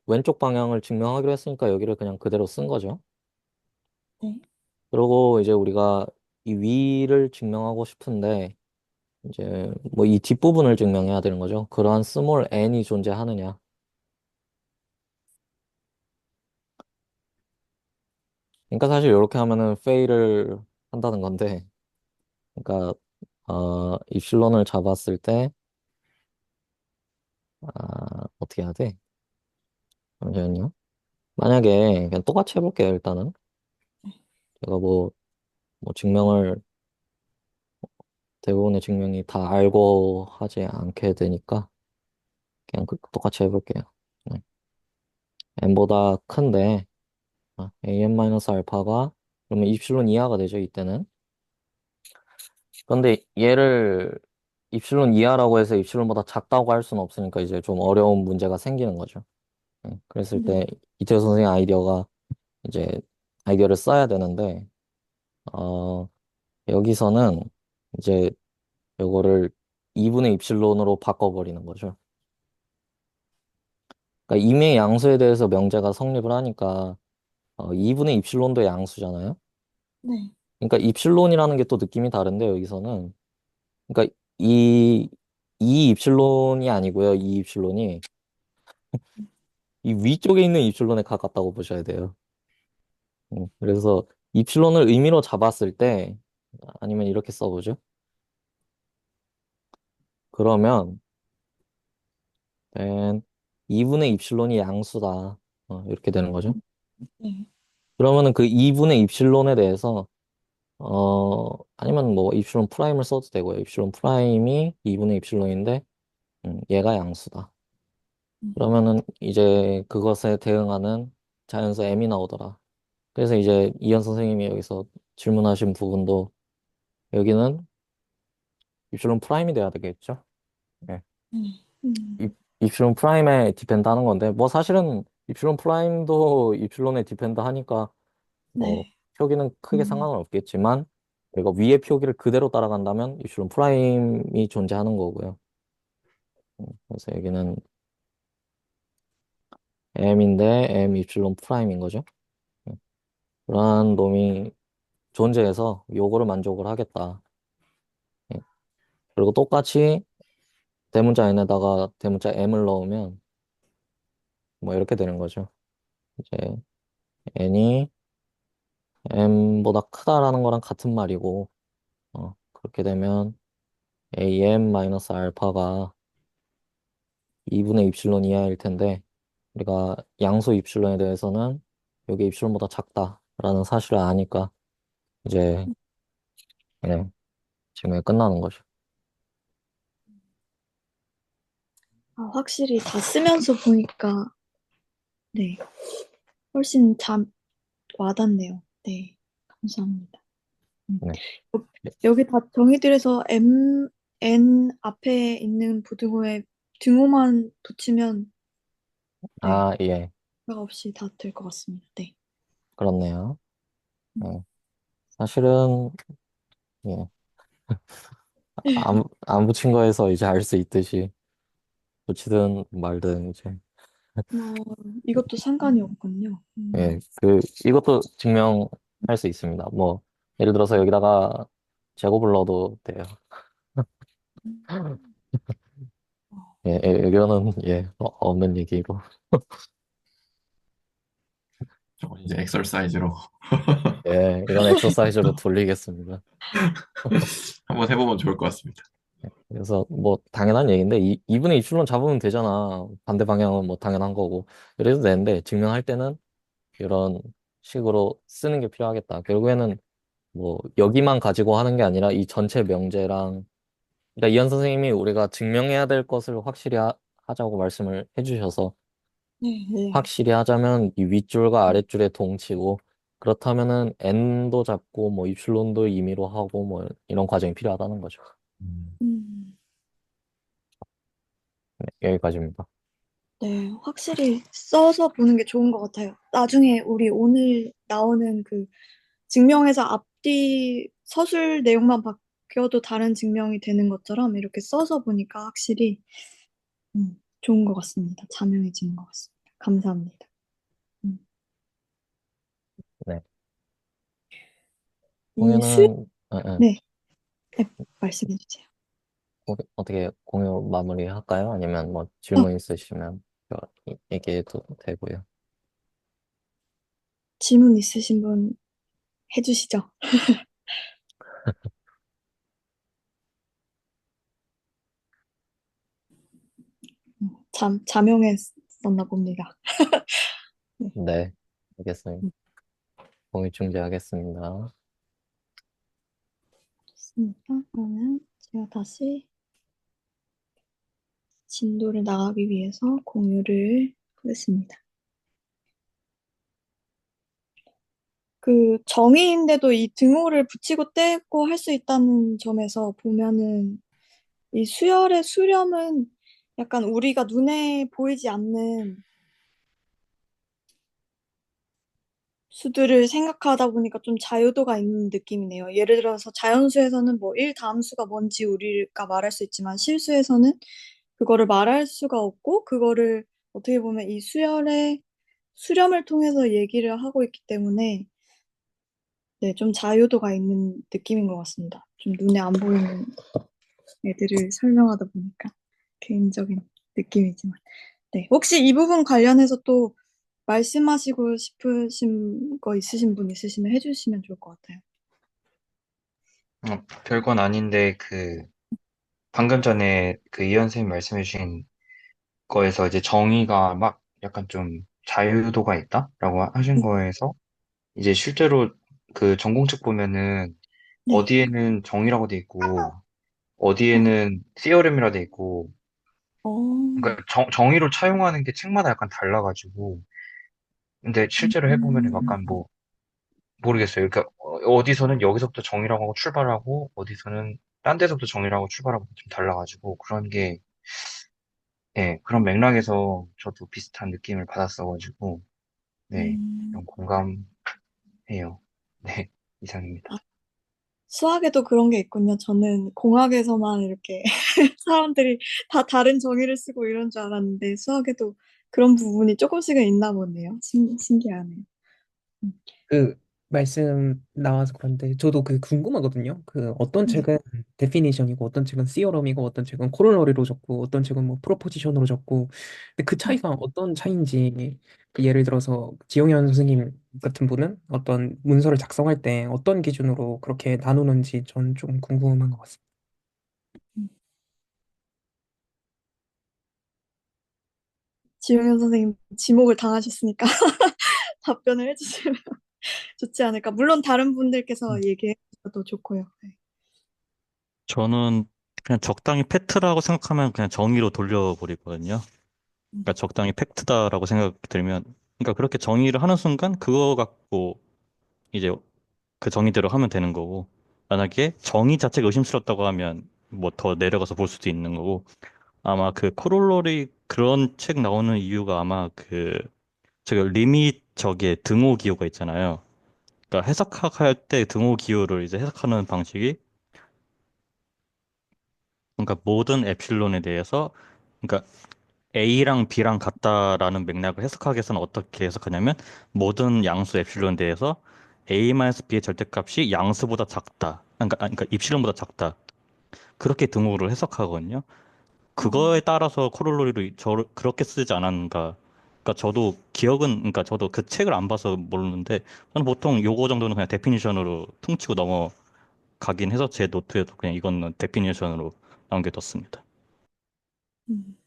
왼쪽 방향을 증명하기로 했으니까 여기를 그냥 그대로 쓴 거죠. 네. 그리고 이제 우리가 이 위를 증명하고 싶은데 이제 뭐 이 뒷부분을 증명해야 되는 거죠. 그러한 스몰 n이 존재하느냐. 그러니까 사실 이렇게 하면은 페일을 한다는 건데, 그러니까 입실론을 잡았을 때 어떻게 해야 돼? 잠시만요. 만약에 그냥 똑같이 해볼게요. 일단은 제가 뭐 증명을 대부분의 증명이 다 알고 하지 않게 되니까 그냥 똑같이 해볼게요. 네. n보다 큰데 an-알파가 그러면 입실론 이하가 되죠. 이때는. 그런데 얘를 입실론 이하라고 해서 입실론보다 작다고 할 수는 없으니까 이제 좀 어려운 문제가 생기는 거죠. 그랬을 네. 때 이태호 선생님 이제 아이디어를 써야 되는데 어, 여기서는 이제 요거를 2분의 입실론으로 바꿔버리는 거죠. 그러니까 임의 양수에 대해서 명제가 성립을 하니까 2분의 입실론도 양수잖아요. 네. 그러니까 입실론이라는 게 또 느낌이 다른데 여기서는 그러니까 이, 이 입실론이 아니고요. 이 입실론이 이 위쪽에 있는 입실론에 가깝다고 보셔야 돼요. 그래서 입실론을 의미로 잡았을 때 아니면 이렇게 써보죠. 그러면 then 2분의 입실론이 양수다. 이렇게 되는 거죠. 네. 그러면은 그 2분의 입실론에 대해서 아니면 뭐 입실론 프라임을 써도 되고요. 입실론 프라임이 2분의 입실론인데 얘가 양수다. 음, 그러면은 이제 그것에 대응하는 자연수 m이 나오더라. 그래서 이제 이현 선생님이 여기서 질문하신 부분도 여기는 입실론 프라임이 돼야 되겠죠? 예. 네. 입실론 프라임에 디펜드 하는 건데 뭐 사실은 입실론 프라임도 입실론에 디펜드 하니까 뭐 네. 표기는 크게 음, 상관은 없겠지만 우리가 위의 표기를 그대로 따라간다면 입실론 프라임이 존재하는 거고요. 그래서 여기는 m인데 m 입실론 프라임인 거죠. 그러한 놈이 존재해서 요거를 만족을 하겠다. 예. 그리고 똑같이 대문자 n에다가 대문자 m을 넣으면 뭐 이렇게 되는 거죠. 이제 n이 m보다 크다라는 거랑 같은 말이고, 그렇게 되면 am-알파가 2분의 입실론 이하일 텐데, 우리가 양수 입실론에 대해서는 여기 입실론보다 작다라는 사실을 아니까 이제 그냥 지금 끝나는 거죠. 아, 확실히 다 쓰면서 보니까 네, 훨씬 와닿네요. 네, 감사합니다. 네. 어, 여기 다 정의들에서 N 앞에 있는 부등호에 등호만 붙이면 네, 예, 생각 없이 다 될 것 같습니다. 네. 그렇네요. 네. 사실은 예, 안 붙인 거에서 이제 알 수 있듯이 붙이든 말든 이제 이것도 상관이 없군요. 예, 이것도 증명할 수 있습니다. 뭐 예를 들어서 여기다가 제곱을 넣어도 돼요. 이거는 없는 얘기로. 저건 이제 엑설사이즈로 이건 엑서사이즈로 돌리겠습니다. 한번 해보면 좋을 것 같습니다. 그래서 뭐 당연한 얘기인데 2분의 입술론 잡으면 되잖아. 반대 방향은 뭐 당연한 거고. 이래도 되는데 증명할 때는 이런 식으로 쓰는 게 필요하겠다. 결국에는 뭐 여기만 가지고 하는 게 아니라 이 전체 명제랑 그러니까 이현 선생님이 우리가 증명해야 될 것을 확실히 하자고 말씀을 해주셔서 네, 네. 확실히 하자면 이 윗줄과 아랫줄의 동치고 그렇다면은 n도 잡고 뭐 입실론도 임의로 하고 뭐 이런 과정이 필요하다는 거죠. 음, 네, 여기까지입니다. 네, 확실히 써서 보는 게 좋은 것 같아요. 나중에 우리 오늘 나오는 그 증명에서 앞뒤 서술 내용만 바뀌어도 다른 증명이 되는 것처럼 이렇게 써서 보니까 확실히 좋은 것 같습니다. 자명해지는 것 같습니다. 감사합니다. 음. 네. 이 수, 공유는 네, 네, 말씀해 주세요. 어떻게 공유 마무리 할까요? 아니면 뭐 어, 질문 있으시면 얘기해도 되고요. 질문 있으신 분 해주시죠. 자명했었나 봅니다. 네, 네, 알겠습니다. 음, 공유 중지하겠습니다. 좋습니다. 그러면 제가 다시 진도를 나가기 위해서 공유를 하겠습니다. 그 정의인데도 이 등호를 붙이고 떼고 할 수 있다는 점에서 보면은 이 수열의 수렴은 약간 우리가 눈에 보이지 않는 수들을 생각하다 보니까 좀 자유도가 있는 느낌이네요. 예를 들어서 자연수에서는 뭐 1 다함수가 뭔지 우리가 말할 수 있지만 실수에서는 그거를 말할 수가 없고 그거를 어떻게 보면 이 수열의 수렴을 통해서 얘기를 하고 있기 때문에 네, 좀 자유도가 있는 느낌인 것 같습니다. 좀 눈에 안 보이는 애들을 설명하다 보니까 개인적인 느낌이지만. 네, 혹시 이 부분 관련해서 또 말씀하시고 싶으신 거 있으신 분 있으시면 해주시면 좋을 것 같아요. 별건 아닌데, 방금 전에 이현 선생님 말씀해주신 거에서 이제 정의가 막 약간 좀 자유도가 있다라고 하신 네, 거에서 이제 실제로 전공책 보면은 네, 어디에는 정의라고 돼 있고, 어, 어디에는 시어렘이라 돼 있고, 어, 그러니까 정의를 차용하는 게 책마다 약간 달라가지고, 근데 실제로 해보면은 약간 음, 모르겠어요. 그러니까 어디서는 여기서부터 정의라고 하고 출발하고, 어디서는 딴 데서부터 정의라고 출발하고 좀 달라가지고, 그런 맥락에서 저도 비슷한 느낌을 받았어가지고, 네, 음, 좀 공감해요. 네, 이상입니다. 수학에도 그런 게 있군요. 저는 공학에서만 이렇게 사람들이 다 다른 정의를 쓰고 이런 줄 알았는데 수학에도 그런 부분이 조금씩은 있나 보네요. 신기하네요. 음. 그 말씀 나와서 그런데 저도 그 궁금하거든요. 그 어떤 네. 책은 데피니션이고 어떤 책은 시어럼이고 어떤 책은 코롤러리로 적고 어떤 책은 뭐 프로포지션으로 적고 근데 그 음. 차이가 어떤 차이인지 그 예를 들어서 지용현 선생님 같은 분은 어떤 문서를 작성할 때 어떤 기준으로 그렇게 나누는지 전 좀 궁금한 것 같습니다. 음. 지용현 선생님 지목을 당하셨으니까 답변을 해주시면 좋지 않을까. 물론 다른 분들께서 얘기해 주셔도 좋고요. 네. 저는 그냥 적당히 팩트라고 생각하면 그냥 정의로 돌려버리거든요. 음. 그러니까 적당히 팩트다라고 생각이 들면, 그러니까 그렇게 정의를 하는 순간 그거 갖고 이제 그 정의대로 하면 되는 거고, 만약에 정의 자체가 의심스럽다고 하면 뭐 더 내려가서 볼 수도 있는 거고, 아마 그 코롤러리 그런 책 나오는 이유가 아마 그 제가 리밋 저기에 등호 기호가 있잖아요. 그러니까 해석할 때 등호 기호를 이제 해석하는 방식이, 그러니까 모든 에필론에 대해서, 그러니까 A랑 B랑 같다라는 맥락을 해석하기 위해서는 어떻게 해석하냐면, 모든 양수 에필론에 대해서 A-B의 절대값이 양수보다 작다. 그러니까 입실론보다 작다. 그렇게 등호를 해석하거든요. 그거에 어. 따라서 코롤로리를 그렇게 쓰지 않았는가. 그러니까 저도 기억은, 그러니까 저도 그 책을 안 봐서 모르는데, 저는 보통 요거 정도는 그냥 데피니션으로 퉁치고 넘어가긴 해서 제 노트에도 그냥 이거는 데피니션으로 남겨뒀습니다. 음.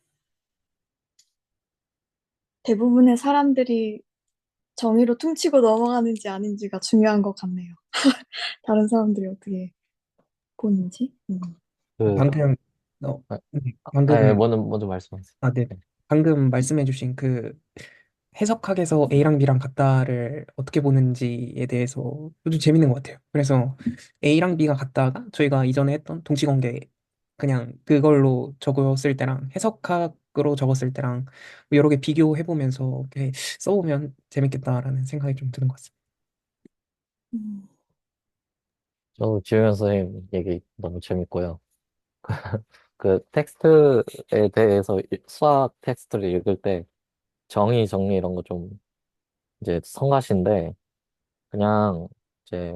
대부분의 사람들이 정의로 퉁치고 넘어가는지 아닌지가 중요한 것 같네요. 다른 사람들이 어떻게 보는지. 그, 방금 어, 아, 방금 먼저 말씀하세요. 네. 네. 방금 말씀해주신 그 해석학에서 A랑 B랑 같다를 어떻게 보는지에 대해서 좀 재밌는 것 같아요. 그래서 A랑 B가 같다가 저희가 이전에 했던 동시관계 그냥 그걸로 적었을 때랑 해석학으로 적었을 때랑 여러 개 비교해보면서 이렇게 써보면 재밌겠다라는 생각이 좀 드는 것 같습니다. 음. 저도 지우현 선생님 얘기 너무 재밌고요. 그 텍스트에 대해서 수학 텍스트를 읽을 때 정의 이런 거 좀 이제 성가신데 그냥 이제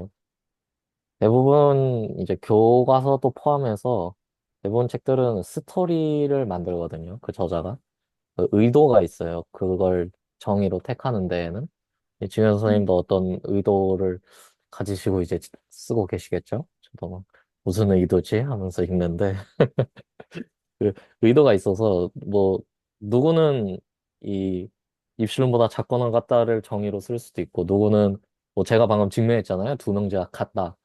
대부분 이제 교과서도 포함해서 대부분 책들은 스토리를 만들거든요. 그 저자가. 그 의도가 있어요. 그걸 정의로 택하는 데에는. 지현 음. 선생님도 어떤 의도를 가지시고 이제 쓰고 계시겠죠? 저도 막 무슨 의도지? 하면서 읽는데 그 의도가 있어서 뭐 누구는 이 입실론보다 작거나 같다를 정의로 쓸 수도 있고 누구는 뭐 제가 방금 증명했잖아요. 두 명제가 같다.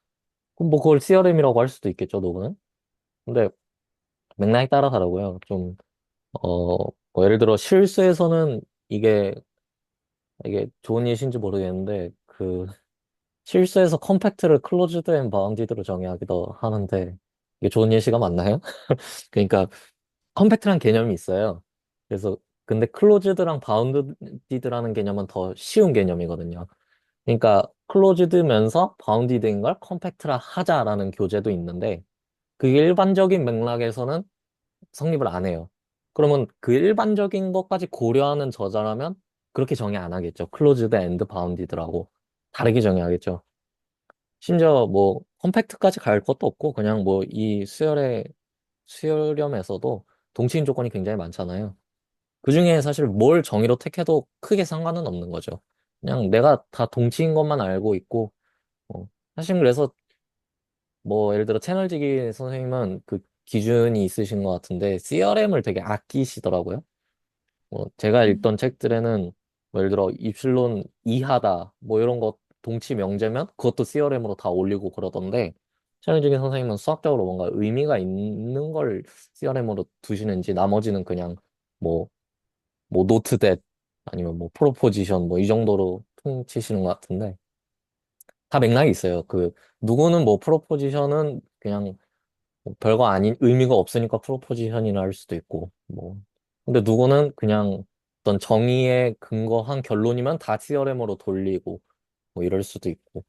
그럼 뭐 그걸 CRM이라고 할 수도 있겠죠, 누구는. 근데 맥락에 따라 다르고요. 좀 뭐 예를 들어 실수에서는 이게 좋은 예시인지 모르겠는데 그 실수에서 컴팩트를 클로즈드 앤 바운디드로 정의하기도 하는데 이게 좋은 예시가 맞나요? 그러니까 컴팩트란 개념이 있어요. 그래서 근데 클로즈드랑 바운디드라는 개념은 더 쉬운 개념이거든요. 그러니까 클로즈드면서 바운디드인 걸 컴팩트라 하자라는 교재도 있는데 그게 일반적인 맥락에서는 성립을 안 해요. 그러면 그 일반적인 것까지 고려하는 저자라면 그렇게 정의 안 하겠죠. 클로즈드 앤드 바운디드라고 다르게 정의하겠죠. 심지어 뭐 컴팩트까지 갈 것도 없고 그냥 뭐 이 수열염에서도 동치인 조건이 굉장히 많잖아요. 그중에 사실 뭘 정의로 택해도 크게 상관은 없는 거죠. 그냥 내가 다 동치인 것만 알고 있고 사실 그래서 뭐 예를 들어 채널지기 선생님은 그 기준이 있으신 것 같은데 CRM을 되게 아끼시더라고요. 뭐 제가 음. 읽던 책들에는 뭐 예를 들어 입실론 이하다 뭐 이런 거 동치 명제면 그것도 CRM으로 다 올리고 그러던데 채널지기 선생님은 수학적으로 뭔가 의미가 있는 걸 CRM으로 두시는지 나머지는 그냥 뭐 노트 댓 아니면 뭐 프로포지션 뭐 이 정도로 퉁치시는 것 같은데 다 맥락이 있어요. 그 누구는 뭐 프로포지션은 그냥 뭐 별거 아닌 의미가 없으니까 프로포지션이라 할 수도 있고 뭐 근데 누구는 그냥 어떤 정의에 근거한 결론이면 다 CRM으로 돌리고 뭐 이럴 수도 있고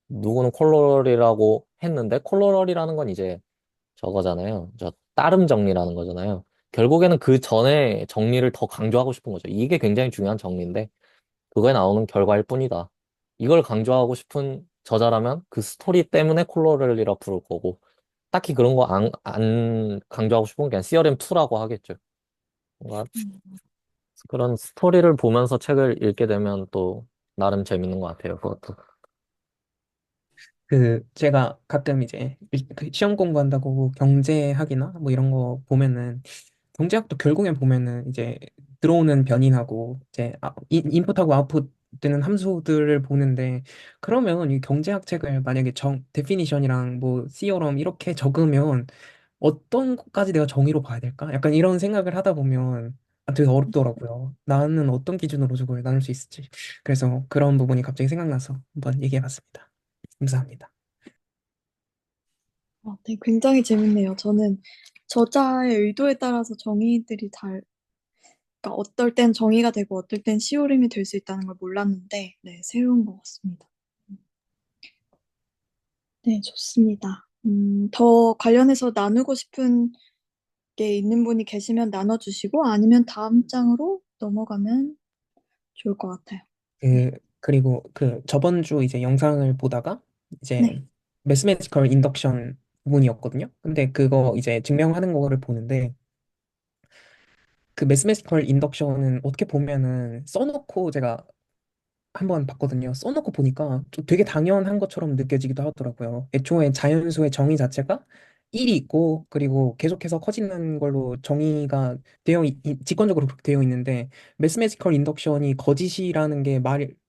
누구는 콜로럴이라고 했는데 콜로럴이라는 건 이제 저거잖아요. 저 따름 정리라는 거잖아요. 결국에는 그 전에 정리를 더 강조하고 싶은 거죠. 이게 굉장히 중요한 정리인데 그거에 나오는 결과일 뿐이다. 이걸 강조하고 싶은 저자라면 그 스토리 때문에 콜로럴이라 부를 거고 딱히 그런 거 안 강조하고 싶으면 그냥 CRM2라고 하겠죠. 뭔가 그런 스토리를 보면서 책을 읽게 되면 또 나름 재밌는 것 같아요. 그것도. 그 제가 가끔 이제 그 시험 공부한다고 경제학이나 뭐 이런 거 보면은 경제학도 결국엔 보면은 이제 들어오는 변인하고 이제 인풋하고 아웃풋 되는 함수들을 보는데 그러면 이 경제학 책을 만약에 데피니션이랑 뭐 시어럼 이렇게 적으면 어떤 것까지 내가 정의로 봐야 될까? 약간 이런 생각을 하다 보면 되게 어렵더라고요. 나는 어떤 기준으로 저걸 나눌 수 있을지. 그래서 그런 부분이 갑자기 생각나서 한번 얘기해 봤습니다. 감사합니다. 네, 굉장히 재밌네요. 저는 저자의 의도에 따라서 정의들이 그러니까 어떨 땐 정의가 되고 어떨 땐 시오림이 될 수 있다는 걸 몰랐는데, 네, 새로운 것 같습니다. 네, 좋습니다. 더 관련해서 나누고 싶은 게 있는 분이 계시면 나눠주시고, 아니면 다음 장으로 넘어가면 좋을 것 같아요. 그리고 그 저번 주 이제 영상을 보다가 이제 네, 매스매티컬 인덕션 부분이었거든요. 근데 그거 이제 증명하는 거를 보는데 그 매스매티컬 인덕션은 어떻게 보면은 써놓고 제가 한번 봤거든요. 써놓고 보니까 좀 되게 당연한 것처럼 느껴지기도 하더라고요. 애초에 자연수의 정의 자체가 1이 있고 그리고 계속해서 커지는 걸로 정의가 직관적으로 그렇게 되어 있는데 매스매지컬 인덕션이 거짓이라는 게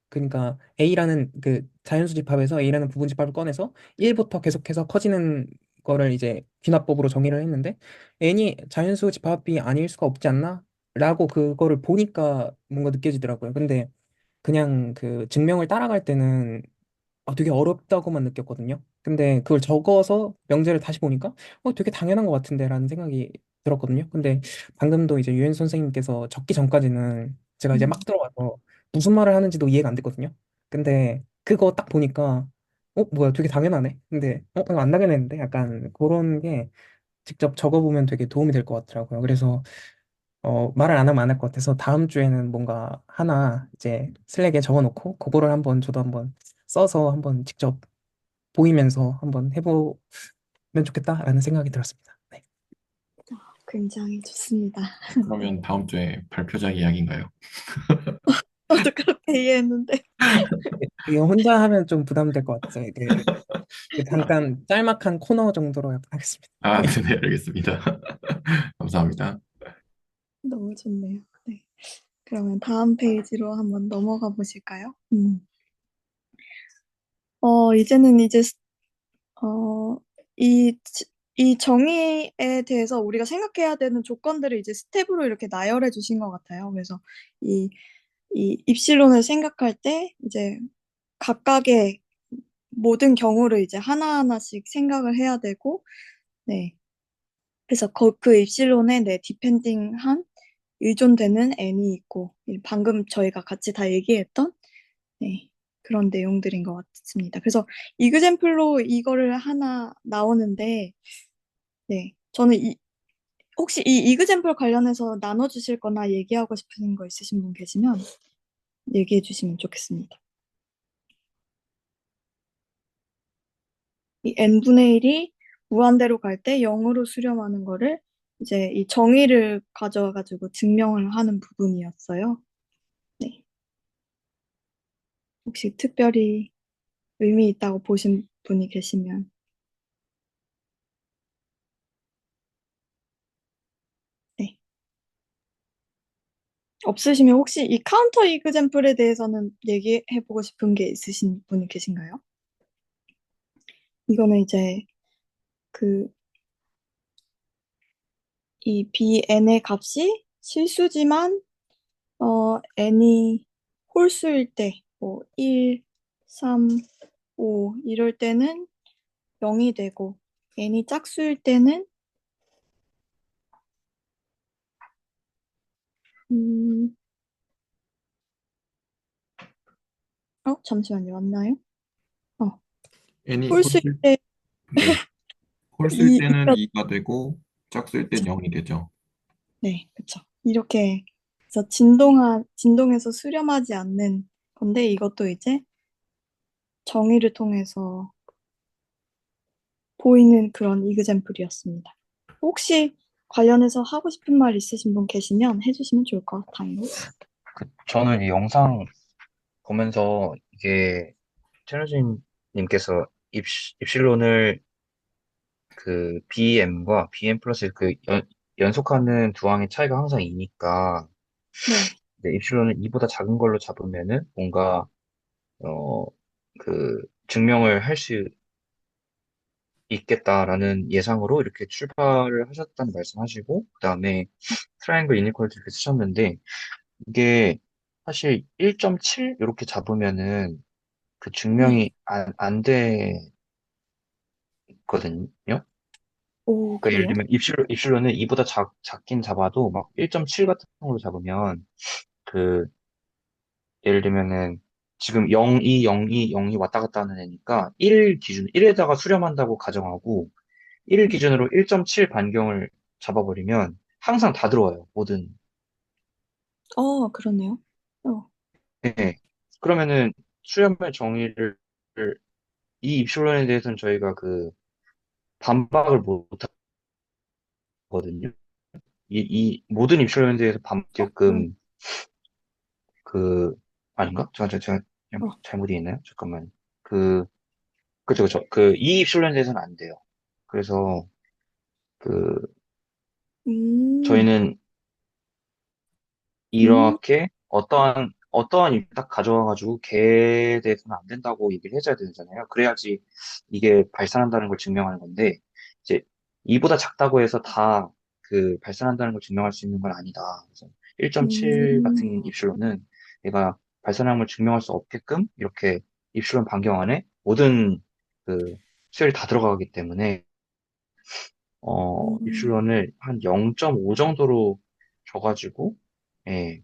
그러니까 A라는 그 자연수 집합에서 A라는 부분 집합을 꺼내서 1부터 계속해서 커지는 거를 이제 귀납법으로 정의를 했는데 N이 자연수 집합이 아닐 수가 없지 않나? 라고 그거를 보니까 뭔가 느껴지더라고요. 근데 그냥 그 증명을 따라갈 때는 되게 어렵다고만 느꼈거든요. 근데 그걸 적어서 명제를 다시 보니까 되게 당연한 것 같은데라는 생각이 들었거든요. 근데 방금도 이제 유엔 선생님께서 적기 전까지는 제가 이제 막 들어가서 무슨 말을 하는지도 이해가 안 됐거든요. 근데 그거 딱 보니까 뭐야 되게 당연하네. 근데 이거 안 당연했는데 약간 그런 게 직접 적어보면 되게 도움이 될 것 같더라고요. 그래서 말을 안 하면 안 할 것 같아서 다음 주에는 뭔가 하나 이제 슬랙에 적어놓고 그거를 한번 저도 한번 써서 한번 직접 보이면서 한번 해보면 좋겠다라는 생각이 들었습니다. 네. 굉장히 좋습니다. 그러면 다음 주에 발표작 이야기인가요? 저도 그렇게 이해했는데. 이거 혼자 하면 좀 부담될 것 같아서 이게 잠깐 짤막한 코너 정도로 약간 하겠습니다. 아, 네, 알겠습니다. 감사합니다. 너무 좋네요. 네. 그러면 다음 페이지로 한번 넘어가 보실까요? 이제는 어, 이, 이 정의에 대해서 우리가 생각해야 되는 조건들을 이제 스텝으로 이렇게 나열해 주신 것 같아요. 그래서 이, 이 입실론을 생각할 때 이제 각각의 모든 경우를 이제 하나하나씩 생각을 해야 되고, 네. 그래서 그 입실론에 네, 디펜딩한 의존되는 n이 있고, 방금 저희가 같이 다 얘기했던 네, 그런 내용들인 것 같습니다. 그래서 이그젠플로 이거를 하나 나오는데, 네, 저는 혹시 이 이그젠플 관련해서 나눠주실 거나 얘기하고 싶으신 거 있으신 분 계시면 얘기해 주시면 좋겠습니다. 이 n분의 1이 무한대로 갈 때 0으로 수렴하는 거를 이제 이 정의를 가져와가지고 증명을 하는 부분이었어요. 네, 혹시 특별히 의미 있다고 보신 분이 계시면, 네. 없으시면 혹시 이 카운터 이그젠플에 대해서는 얘기해보고 싶은 게 있으신 분이 계신가요? 이거는 이제 그 이 bn의 값이 실수지만 n이 홀수일 때, 뭐 1, 3, 5 이럴 때는 0이 되고 n이 짝수일 때는 음, 잠시만요. 맞나요? 어, n이 홀 수일 때 네. 홀 쓸 이, 때는 2가 되고 짝 쓸 땐 0이 되죠. 네, 그쵸. 이렇게 그래서 진동에서 수렴하지 않는 건데 이것도 이제 정의를 통해서 보이는 그런 이그젬플이었습니다. 혹시 관련해서 하고 싶은 말 있으신 분 계시면 해주시면 좋을 것 같아요. 저는 이 영상 보면서 이게 최노진님께서 입실론을 그 BM과 BM 플러스 연속하는 두 항의 차이가 항상 2니까 네. 입실론을 2보다 작은 걸로 잡으면은 뭔가 어, 증명을 할 수 있겠다라는 예상으로 이렇게 출발을 하셨다는 말씀하시고, 그 다음에 트라이앵글 이니퀄리티 이렇게 쓰셨는데, 이게 사실 1.7 이렇게 잡으면은 그 네. 증명이 안 되거든요. 오, 그러니까 예를 그래요? 들면 입실론은 2보다 작긴 잡아도 막 1.7 같은 걸로 잡으면 그 예를 들면은 지금 02, 02, 02 왔다 갔다 하는 애니까 1에다가 수렴한다고 가정하고 1 네. 기준으로 1.7 반경을 잡아버리면 항상 다 들어와요. 뭐든. 그렇네요. 어, 네. 그러면은 수렴의 정의를 이 입실론에 대해서는 저희가 반박을 못 하거든요. 이 모든 입실론에 대해서 그럼, 반박게끔 그 아닌가? 제가 어, 잘못 이해했나요? 잠깐만. 그 그쵸. 이 입실론에 대해서는 안 돼요. 그래서 그 음, 저희는 음, 이렇게 어떠한 일딱 가져와가지고 걔에 대해서는 안 된다고 얘기를 해줘야 되잖아요. 그래야지 이게 발산한다는 걸 증명하는 건데, 이제 이보다 작다고 해서 다 발산한다는 걸 증명할 수 있는 건 아니다. 그래서 1.7 음, 같은 입실론은 얘가 발산한 걸 증명할 수 없게끔 이렇게 입실론 반경 안에 모든 그 수열이 다 들어가기 때문에 음, 입실론을 한 0.5 정도로 줘가지고 예,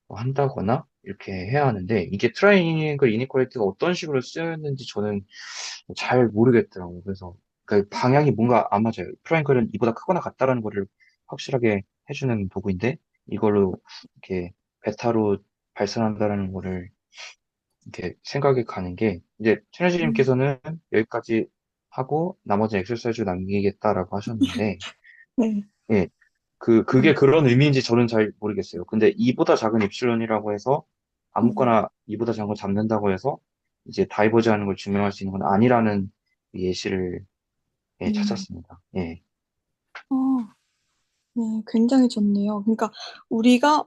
뭐 한다거나 이렇게 해야 하는데 이게 트라이앵글 이니퀄리티가 어떤 식으로 쓰였는지 저는 잘 모르겠더라고요. 그래서 그 방향이 뭔가 안 맞아요. 트라이앵글은 이보다 크거나 같다라는 거를 확실하게 해주는 도구인데 이걸로 이렇게 베타로 발산한다라는 거를 이렇게 생각이 가는 게 이제 음, 최현진님께서는 여기까지 하고 나머지 엑서사이즈 남기겠다라고 하셨는데 네. 예, 그게 그런 의미인지 저는 잘 모르겠어요. 근데 이보다 작은 입실론이라고 해서 음, 아무거나 이보다 작은 걸 잡는다고 해서 이제 다이버지 하는 걸 증명할 수 있는 건 아니라는 예시를 예, 음. 찾았습니다. 예. 어, 네, 굉장히 좋네요. 그러니까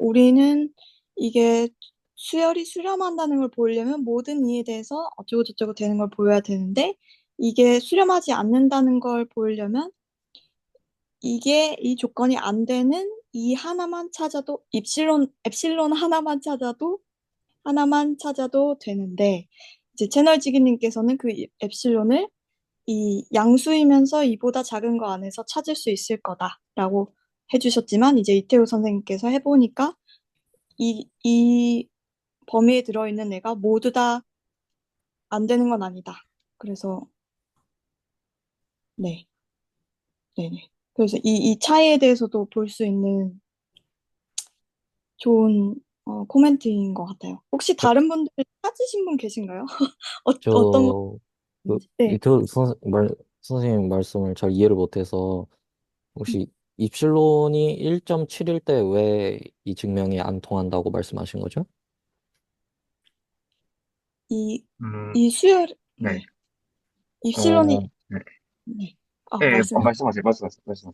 우리는 이게 수열이 수렴한다는 걸 보이려면 모든 이에 대해서 어쩌고저쩌고 되는 걸 보여야 되는데 이게 수렴하지 않는다는 걸 보이려면 이게 이 조건이 안 되는 이 하나만 찾아도 엡실론 하나만 찾아도 되는데 이제 채널 지기님께서는 그 엡실론을 이 양수이면서 이보다 작은 거 안에서 찾을 수 있을 거다라고 해주셨지만 이제 이태우 선생님께서 해보니까 이 범위에 들어있는 애가 모두 다 안 되는 건 아니다. 그래서 네, 네네. 그래서 이 차이에 대해서도 볼 수 있는 좋은 코멘트인 것 같아요. 혹시 다른 분들 찾으신 분 계신가요? 어떤 저, 그, 건지. 네. 이태원 선생님 말씀을 잘 이해를 못해서, 혹시 입실론이 1.7일 때 왜 이 증명이 안 통한다고 말씀하신 거죠? 이, 음, 이 수열, 네. 네. 입실론이, 네. 네. 예, 말씀해. 말씀하세요.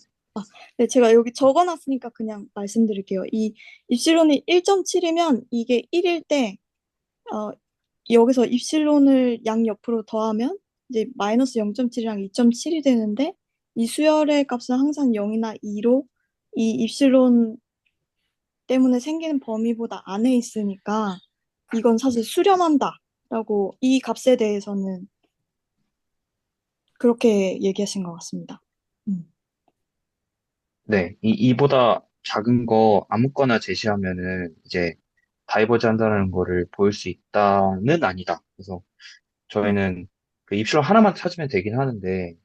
네, 제가 여기 적어놨으니까 그냥 말씀드릴게요. 이 입실론이 1.7이면 이게 1일 때, 어, 여기서 입실론을 양 옆으로 더하면 이제 마이너스 0.7이랑 2.7이 되는데 이 수열의 값은 항상 0이나 2로 이 입실론 때문에 생기는 범위보다 안에 있으니까 이건 사실 수렴한다라고 이 값에 대해서는 그렇게 얘기하신 것 같습니다. 음. 네, 이보다 작은 거 아무거나 제시하면은 이제 다이버지 한다는 거를 보일 수 있다는 아니다. 그래서 네. 저희는 그 입실론 하나만 찾으면 되긴 하는데,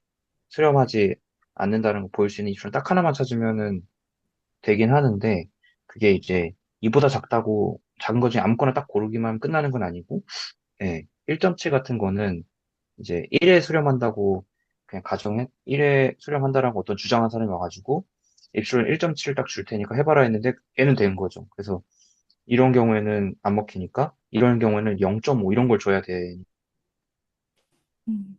수렴하지 않는다는 거 보일 수 있는 입실론 딱 하나만 찾으면은 되긴 하는데, 그게 이제 이보다 작은 거 중에 아무거나 딱 고르기만 하면 끝나는 건 아니고, 예, 1.7 같은 거는 이제 1회 수렴한다고 그냥 1회 수렴한다라고 어떤 주장한 사람이 와가지고 입술은 1.7 딱 줄 테니까 해봐라 했는데 얘는 된 거죠. 그래서 이런 경우에는 안 먹히니까 이런 경우에는 0.5 이런 걸 줘야 되니까 음,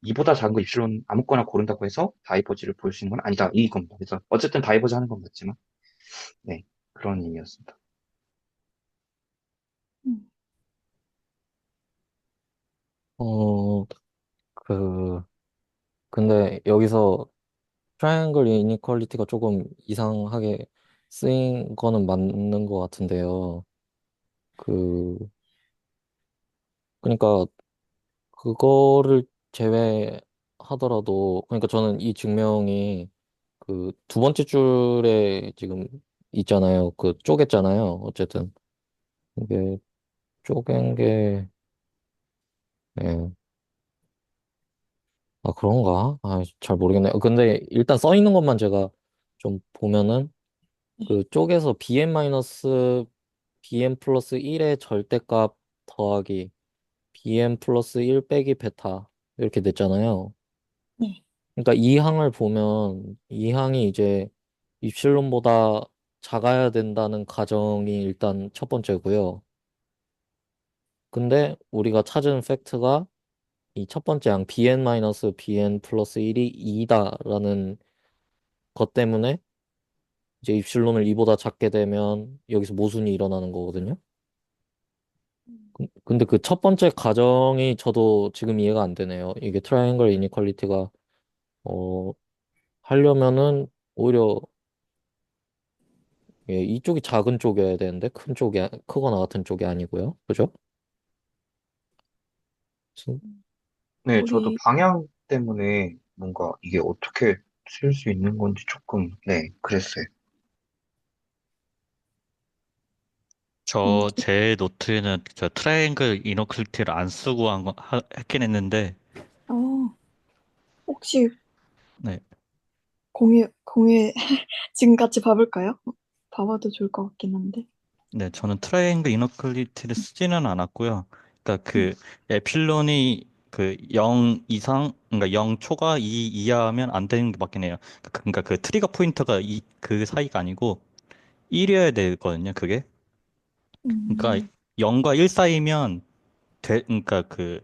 이보다 작은 거 입술은 아무거나 고른다고 해서 다이버지를 볼 수 있는 건 아니다 이 겁니다. 그래서 어쨌든 다이버지 하는 건 맞지만 네 그런 의미였습니다. 음, 어, 그, 근데 여기서 트라이앵글 이니퀄리티가 조금 이상하게 쓰인 거는 맞는 것 같은데요. 그, 그러니까 그거를 제외하더라도, 그러니까 저는 이 증명이 그 두 번째 줄에 지금 있잖아요. 그 쪼갰잖아요. 어쨌든 이게 쪼갠 게, 예. 아, 그런가? 아, 잘 모르겠네요. 근데 일단 써 있는 것만 제가 좀 보면은 네. 그 쪽에서 bn 플러스 1의 절대값 더하기 bn 플러스 1 빼기 베타 이렇게 됐잖아요. 네. 그러니까 이 항을 보면 이 항이 이제 입실론보다 작아야 된다는 가정이 일단 첫 번째고요. 근데 우리가 찾은 팩트가 이 첫 번째 항 bn 마이너스 bn 플러스 1이 2다라는 것 때문에 이제 입실론을 2보다 작게 되면 여기서 모순이 일어나는 거거든요. 근데 그 첫 번째 가정이 저도 지금 이해가 안 되네요. 이게 트라이앵글 이니퀄리티가 어 하려면은 오히려 예, 이쪽이 작은 쪽이어야 되는데 큰 쪽이 크거나 같은 쪽이 아니고요. 그죠? 진- 네, 저도 우리, 방향 때문에 뭔가 이게 어떻게 쓸 수 있는 건지 조금, 네, 그랬어요. 제 노트에는 저 트라이앵글 이너퀄리티를 안 쓰고 했긴 했는데, 어, 혹시 네, 공유, 지금 같이 봐볼까요? 봐봐도 좋을 것 같긴 한데. 네, 저는 트라이앵글 이너퀄리티를 쓰지는 않았고요. 그러니까 네. 그 에필론이 그 0 이상, 그러니까 0 초과 2 이하면 안 되는 게 맞긴 해요. 그러니까 그 트리거 포인터가 그 사이가 아니고 1이어야 되거든요, 그게. 그러니까 음, 0과 1 사이면 그러니까 그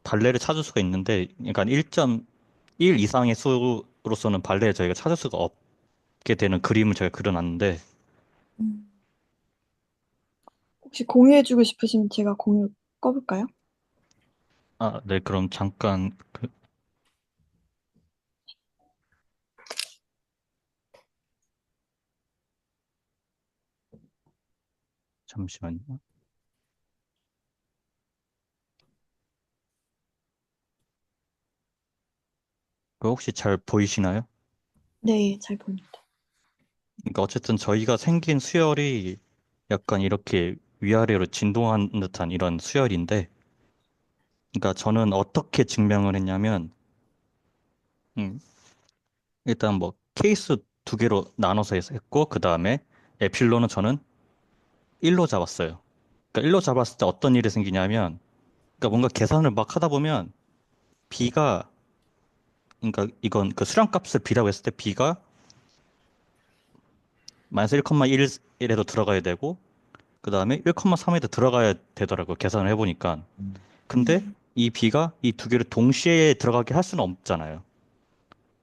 발레를 찾을 수가 있는데, 그러니까 1.1 이상의 수로서는 발레를 저희가 찾을 수가 없게 되는 그림을 제가 그려놨는데, 음. 혹시 공유해주고 싶으시면 제가 공유 꺼볼까요? 아, 네, 그럼 잠깐 잠시만요. 그 혹시 잘 보이시나요? 네, 잘 보입니다. 그러니까 어쨌든 저희가 생긴 수열이 약간 이렇게 위아래로 진동하는 듯한 이런 수열인데, 그러니까 저는 어떻게 증명을 했냐면, 음, 일단 뭐 케이스 두 개로 나눠서 했고, 그 다음에 에필로는 저는 1로 잡았어요. 그러니까 1로 잡았을 때 어떤 일이 생기냐면, 그러니까 뭔가 계산을 막 하다 보면 b가, 그러니까 이건 그 수량값을 b라고 했을 때 b가 마이너스 1,1에도 들어가야 되고, 그 다음에 1,3에도 들어가야 되더라고요. 계산을 해보니까. 근데 음, 이 b가 이 두 개를 동시에 들어가게 할 수는 없잖아요.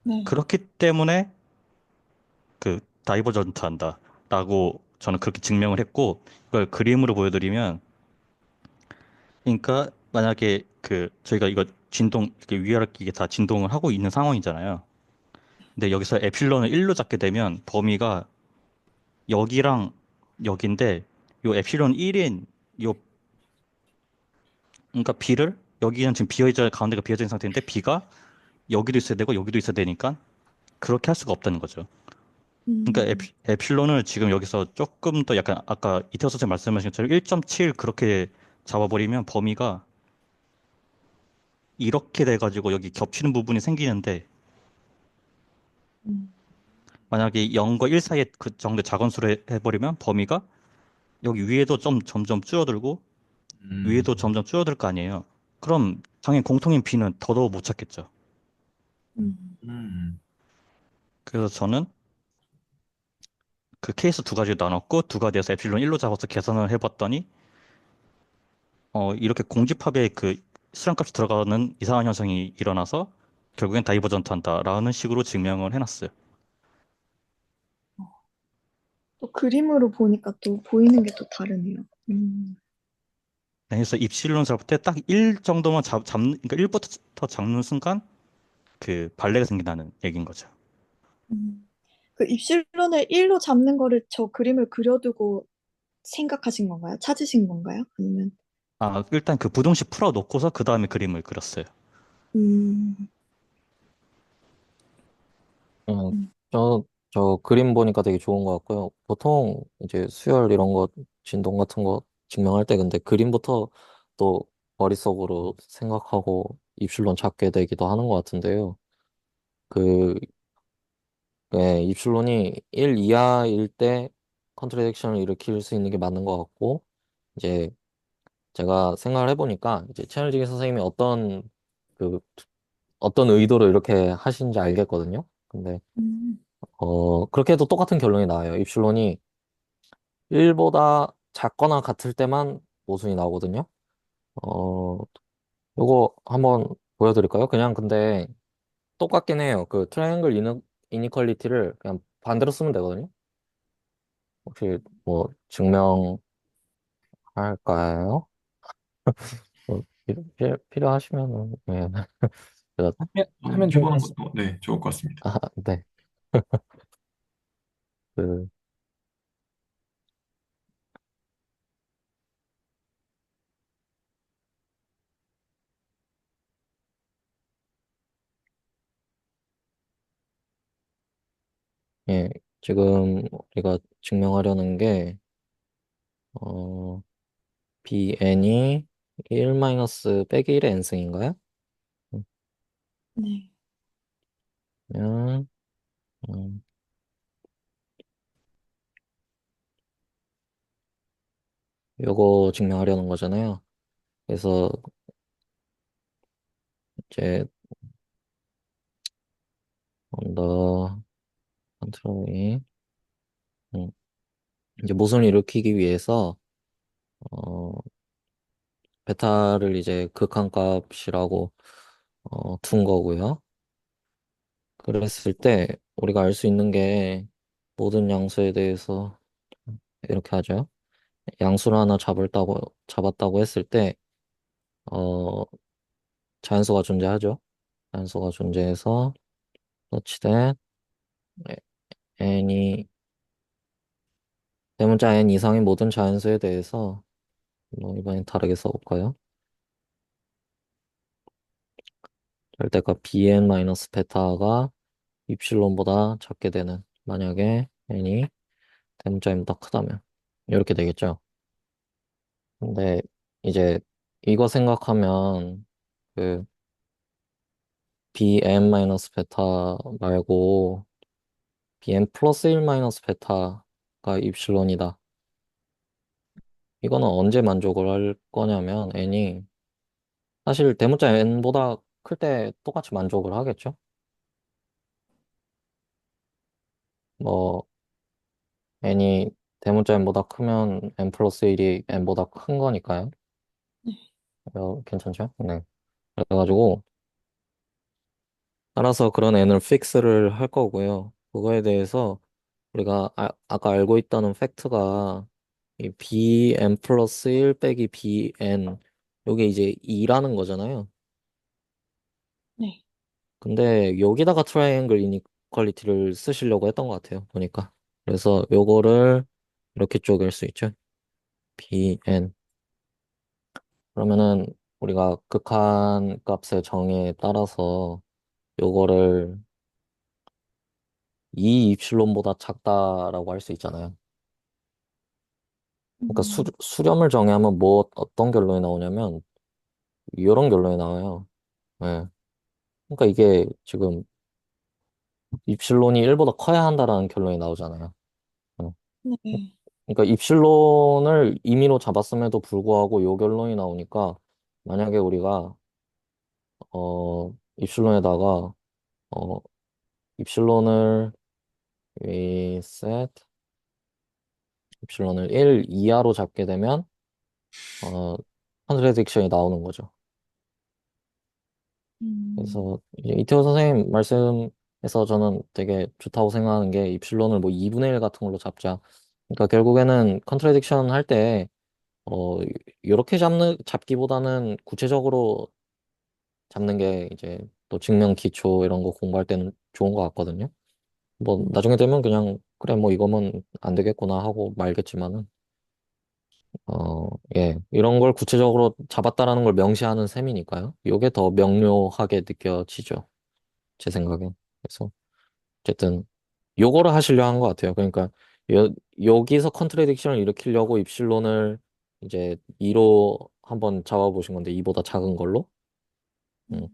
네. 그렇기 때문에 그 다이버전트 한다. 라고 저는 그렇게 증명을 했고, 이걸 그림으로 보여드리면, 그러니까 만약에 그 저희가 이거 이렇게 위아래 이게 다 진동을 하고 있는 상황이잖아요. 근데 여기서 에필론을 1로 잡게 되면 범위가 여기랑 여기인데, 요 에필론 1인 요 그러니까 B를 여기는 지금 비어있어 가운데가 비어진 상태인데 B가 여기도 있어야 되고 여기도 있어야 되니까 그렇게 할 수가 없다는 거죠. 그러니까 음, 에필론을 지금 여기서 조금 더 약간 아까 이태호 선생님 말씀하신 것처럼 1.7 그렇게 잡아버리면 범위가 이렇게 돼가지고 여기 겹치는 부분이 생기는데 음, 만약에 0과 1 사이에 그 정도 작원수를 해버리면 범위가 여기 위에도 좀 점점 줄어들고 음, 위에도 점점 줄어들 거 아니에요. 그럼 당연히 공통인 B는 더더욱 못 찾겠죠. 음, 음, 그래서 저는 그 케이스 두 가지로 나눴고 두 가지에서 엡실론 1로 잡아서 계산을 해봤더니 이렇게 공집합에 그 수량값이 들어가는 이상한 현상이 일어나서 결국엔 다이버전트 한다라는 식으로 증명을 해놨어요. 또 그림으로 보니까 또 보이는 게 또 다르네요. 네, 그래서 입실론 잡을 때 딱 1 정도만 그러니까 1부터 잡는 순간 그 발레가 생긴다는 얘기인 거죠. 음. 그 입실론을 1로 잡는 거를 저 그림을 그려두고 생각하신 건가요? 찾으신 건가요? 아니면, 일단 그 부등식 풀어놓고서 그 다음에 그림을 그렸어요. 음, 음, 음, 저 그림 보니까 되게 좋은 것 같고요. 보통 이제 수열 이런 거, 진동 같은 거 증명할 때 근데 그림부터 또 머릿속으로 생각하고 입술론 찾게 되기도 하는 것 같은데요. 그, 예, 입술론이 1 이하일 때 컨트라딕션을 일으킬 수 있는 게 맞는 것 같고, 이제 제가 생각을 해보니까 이제 채널지기 선생님이 그, 어떤 의도로 이렇게 하신지 알겠거든요. 근데, 음, 그렇게 해도 똑같은 결론이 나와요. 입술론이 1보다 작거나 같을 때만 모순이 나오거든요. 어, 요거 한번 보여드릴까요? 그냥 근데 똑같긴 해요. 그 트라이앵글 이니퀄리티를 그냥 반대로 쓰면 되거든요. 혹시 뭐 증명할까요? 뭐 필요하시면은 네. 제가 하면 좋을 것 해보는 같습니다. 것도 네, 좋을 것 같습니다. 네. 그 예, 지금 우리가 증명하려는 게 어, bn이 1 마이너스 빼기 1의 n승인가요? 네. 그러면 음, 요거 증명하려는 거잖아요. 그래서 이제 언더 컨트롤이 음, 이제 모순을 일으키기 위해서 어, 베타를 이제 극한값이라고 둔 거고요. 그랬을 때 우리가 알 수 있는 게 모든 양수에 대해서 이렇게 하죠. 양수를 하나 잡았다고 했을 때 어, 자연수가 존재하죠. 자연수가 존재해서 such that n이 대문자 n 이상의 모든 자연수에 대해서 이번엔 다르게 써볼까요? 절대값 bn-베타가 입실론보다 작게 되는 만약에 n이 대문자보다 크다면 이렇게 되겠죠. 근데 이제 이거 생각하면 그 bn-베타 말고 bn 플러스 1-베타가 입실론이다. 이거는 언제 만족을 할 거냐면 n이 사실 대문자 n보다 클 때 똑같이 만족을 하겠죠. 뭐 n이 대문자 n보다 크면 n 플러스 1이 n보다 큰 거니까요. 괜찮죠? 네. 그래가지고 따라서 그런 n을 픽스를 할 거고요. 그거에 대해서 우리가 아까 알고 있다는 팩트가 이 bn 플러스 1 빼기 bn 요게 이제 2라는 거잖아요. 네. 근데 여기다가 트라이앵글 이니퀄리티를 쓰시려고 했던 것 같아요. 보니까. 그래서 요거를 이렇게 쪼갤 수 있죠. bn. 그러면은 우리가 극한 값의 정의에 따라서 요거를 2 입실론보다 작다라고 할 수 있잖아요. 그러니까 수렴을 정의하면 어떤 결론이 나오냐면 이런 결론이 나와요. 예. 그러니까 이게 지금 입실론이 1보다 커야 한다라는 결론이 나오잖아요. 예. 네. 그러니까 입실론을 임의로 잡았음에도 불구하고 요 결론이 나오니까 만약에 우리가 입실론에다가 어 입실론을 위 set 입실론을 1 이하로 잡게 되면 어 컨트라딕션이 나오는 거죠. 음, 그래서 이제 이태호 선생님 말씀에서 저는 되게 좋다고 생각하는 게 입실론을 뭐 2분의 1 같은 걸로 잡자. 그러니까 결국에는 컨트라딕션 할 때 이렇게 잡기보다는 구체적으로 잡는 게 이제 또 증명 기초 이런 거 공부할 때는 좋은 것 같거든요. 뭐 나중에 되면 그냥 그래 뭐 이거면 안 되겠구나 하고 말겠지만은 예, 이런 걸 구체적으로 잡았다라는 걸 명시하는 셈이니까요. 이게 더 명료하게 느껴지죠. 제 생각엔. 그래서 어쨌든 요거를 하시려 한 것 같아요. 그러니까 여기서 컨트레딕션을 일으키려고 입실론을 이제 2로 한번 잡아보신 건데 2보다 작은 걸로. 음.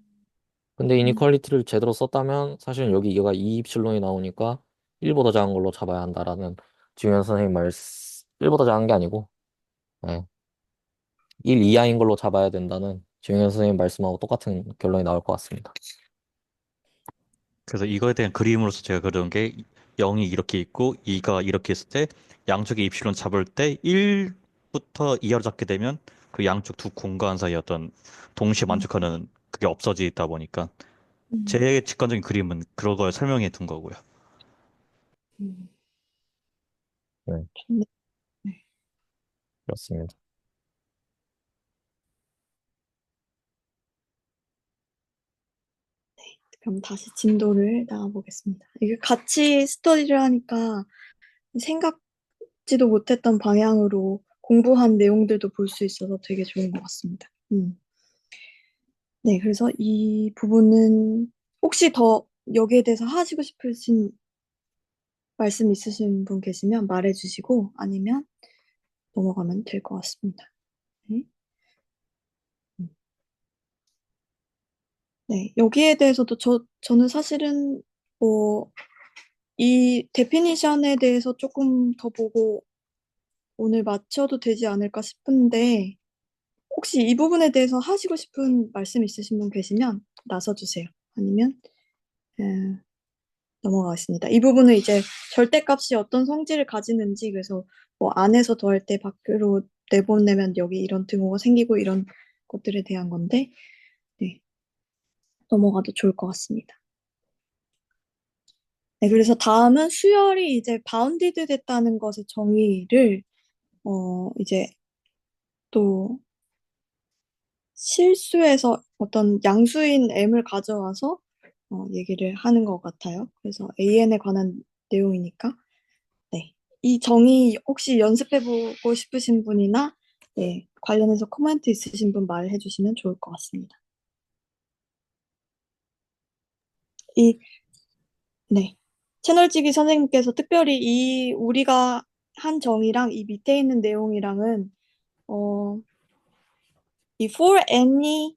근데 음, 이니퀄리티를 제대로 썼다면 사실 여기 얘가 2 입실론이 나오니까 1보다 작은 걸로 잡아야 한다라는 지금 선생님 말 1보다 작은 게 아니고 예, 1 이하인 걸로 잡아야 된다는 지금 선생님 말씀하고 똑같은 결론이 나올 것 같습니다. 그래서 이거에 대한 그림으로서 제가 그려놓은 게 0이 이렇게 있고 2가 이렇게 있을 때 양쪽의 입실론 잡을 때 1부터 2하로 잡게 되면 그 양쪽 두 공간 사이 어떤 동시에 음, 만족하는 그게 없어지다 보니까 음, 제 직관적인 그림은 그런 걸 설명해 둔 거고요. 음. 네, 좋네. 네. 그렇습니다. 그럼 다시 진도를 나가보겠습니다. 이게 같이 스터디를 하니까 생각지도 못했던 방향으로 공부한 내용들도 볼 수 있어서 되게 좋은 것 같습니다. 네, 그래서 이 부분은 혹시 더 여기에 대해서 하시고 싶으신 말씀 있으신 분 계시면 말해주시고 아니면 넘어가면 될 것 같습니다. 네. 음. 네, 여기에 대해서도 저는 사실은 뭐 이 데피니션에 대해서 조금 더 보고 오늘 맞춰도 되지 않을까 싶은데 혹시 이 부분에 대해서 하시고 싶은 말씀 있으신 분 계시면 나서주세요. 아니면 에, 넘어가겠습니다. 이 부분은 이제 절대값이 어떤 성질을 가지는지 그래서 뭐 안에서 더할 때 밖으로 내보내면 여기 이런 등호가 생기고 이런 것들에 대한 건데 네, 넘어가도 좋을 것 같습니다. 네, 그래서 다음은 수열이 이제 바운디드 됐다는 것의 정의를 이제 또 실수에서 어떤 양수인 m을 가져와서 얘기를 하는 것 같아요. 그래서 AN에 관한 내용이니까. 네. 이 정의 혹시 연습해보고 싶으신 분이나 네, 관련해서 코멘트 있으신 분 말해 주시면 좋을 것 같습니다. 이, 네. 채널지기 선생님께서 특별히 이 우리가 한 정의랑 이 밑에 있는 내용이랑은 어, 이 for any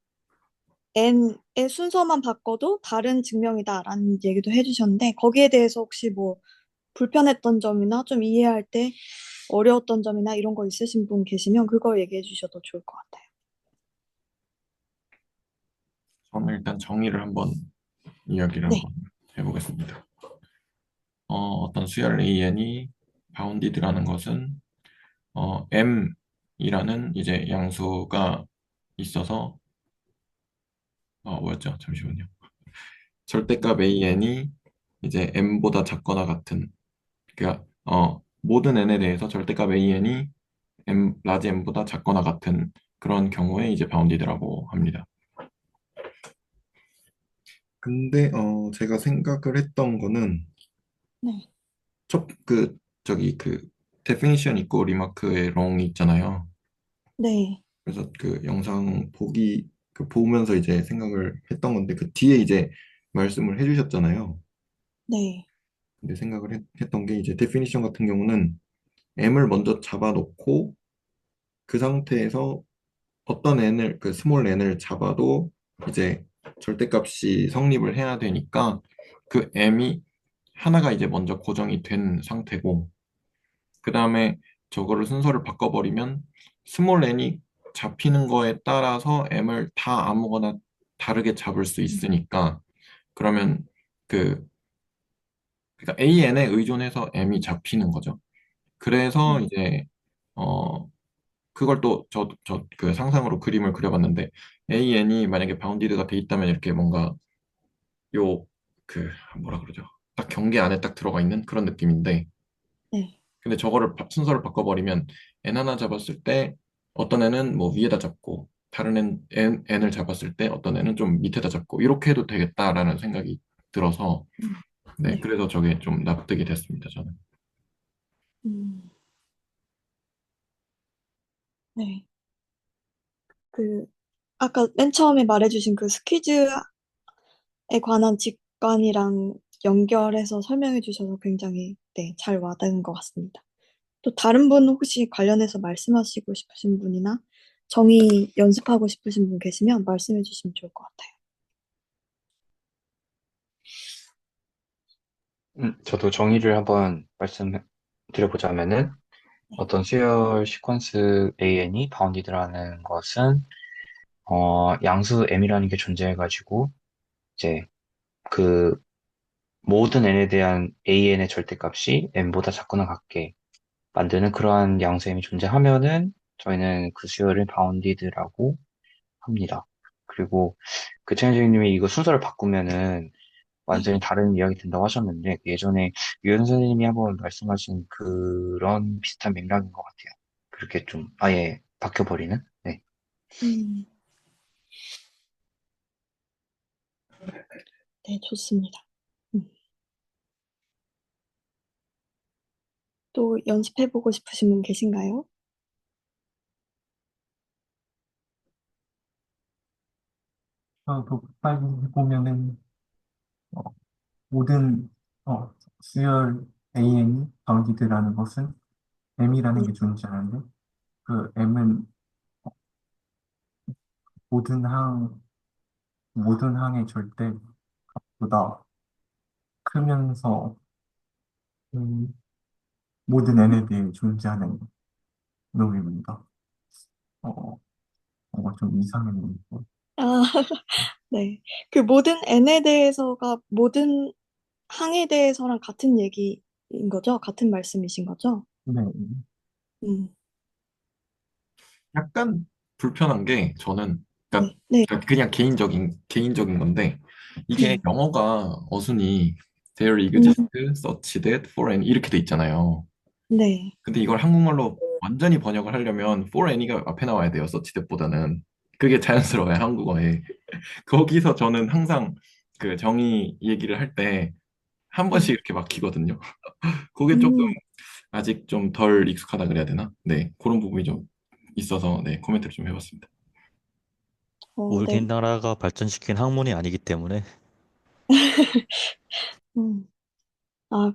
n의 순서만 바꿔도 다른 증명이다라는 얘기도 해주셨는데 거기에 대해서 혹시 뭐 불편했던 점이나 좀 이해할 때 어려웠던 점이나 이런 거 있으신 분 계시면 그거 얘기해 주셔도 좋을 것 같아요. 저는 일단 정의를 한번 이야기를 네, 한번 해보겠습니다. 어떤 수열 AN이 바운디드라는 것은 M이라는 이제 양수가 있어서 뭐였죠? 잠시만요. 절대값 AN이 이제 M보다 작거나 같은 그러니까 모든 N에 대해서 절대값 AN이 라지 M보다 작거나 같은 그런 경우에 이제 바운디드라고 합니다. 근데 제가 생각을 했던 거는 네, 저기 그 definition 있고 리마크의 wrong 있잖아요. 네, 그래서 그 영상 보면서 이제 생각을 했던 건데 그 뒤에 이제 말씀을 해주셨잖아요. 네, 근데 생각을 했던 게 이제 definition 같은 경우는 m을 먼저 잡아놓고 그 상태에서 어떤 n을 그 스몰 n을 잡아도 이제 절대값이 성립을 해야 되니까 그 m이 하나가 이제 먼저 고정이 된 상태고 그 다음에 저거를 순서를 바꿔버리면 스몰 n이 잡히는 거에 따라서 m을 다 아무거나 다르게 잡을 수 있으니까 그러면 그 그러니까 AN에 의존해서 M이 잡히는 거죠. 그래서 이제 어 그걸 또 저 그 상상으로 그림을 그려봤는데 AN이 만약에 바운디드가 돼 있다면 이렇게 뭔가 요 그 뭐라 그러죠? 딱 경계 안에 딱 들어가 있는 그런 느낌인데 네. 근데 저거를 순서를 바꿔버리면 N 하나 잡았을 때 어떤 애는 뭐 위에다 잡고 다른 N을 잡았을 때 어떤 애는 좀 밑에다 잡고 이렇게 해도 되겠다라는 생각이 들어서 네 네. 그래서 저게 좀 납득이 됐습니다 저는. 음, 네. 그, 아까 맨 처음에 말해주신 그 스퀴즈에 관한 직관이랑 연결해서 설명해 주셔서 굉장히, 네, 잘 와닿은 것 같습니다. 또 다른 분 혹시 관련해서 말씀하시고 싶으신 분이나 정의 연습하고 싶으신 분 계시면 말씀해 주시면 좋을 것 같아요. 저도 정의를 한번 말씀드려보자면은 어떤 수열 시퀀스 AN이 바운디드라는 것은 양수 m이라는 게 존재해가지고 이제 그 모든 n에 대한 AN의 절대값이 m보다 작거나 같게 만드는 그러한 양수 m이 존재하면은 저희는 그 수열을 바운디드라고 합니다. 그리고 그 최현정님이 이거 순서를 바꾸면은 완전히 다른 이야기 된다고 하셨는데 예전에 유현 선생님이 한번 말씀하신 그런 비슷한 맥락인 것 같아요. 그렇게 좀 아예 바뀌어버리는? 네. 음, 네, 좋습니다. 음, 또 연습해보고 싶으신 분 계신가요? 독파이 보면은 어, 모든 수열 AN이 바운디드라는 것은 M이라는 네. 게 존재하는데 그 M은 모든 항 모든 항의 절대보다 크면서 음, 모든 N에 대해 존재하는 놈입니다. 어, 뭔가 좀 이상했는데 아, 네. 그 모든 n에 대해서가 모든 항에 대해서랑 같은 얘기인 거죠? 같은 말씀이신 거죠? 네, 음, 약간 불편한 게 저는 그러니까 네, 네, 그냥 개인적인 건데 이게 네. 영어가 어순이 there 음, exists such that for any 이렇게 돼 있잖아요. 네. 근데 이걸 한국말로 완전히 번역을 하려면 for any가 앞에 나와야 돼요. such that보다는 그게 자연스러워요 한국어에. 거기서 저는 항상 그 정의 얘기를 할 때 한 번씩 네. 이렇게 막히거든요. 그게 조금 음, 아직 좀 덜 익숙하다 그래야 되나? 네, 그런 부분이 좀 있어서 네, 코멘트를 좀 해봤습니다. 네. 우리나라가 발전시킨 학문이 아니기 때문에 음, 아,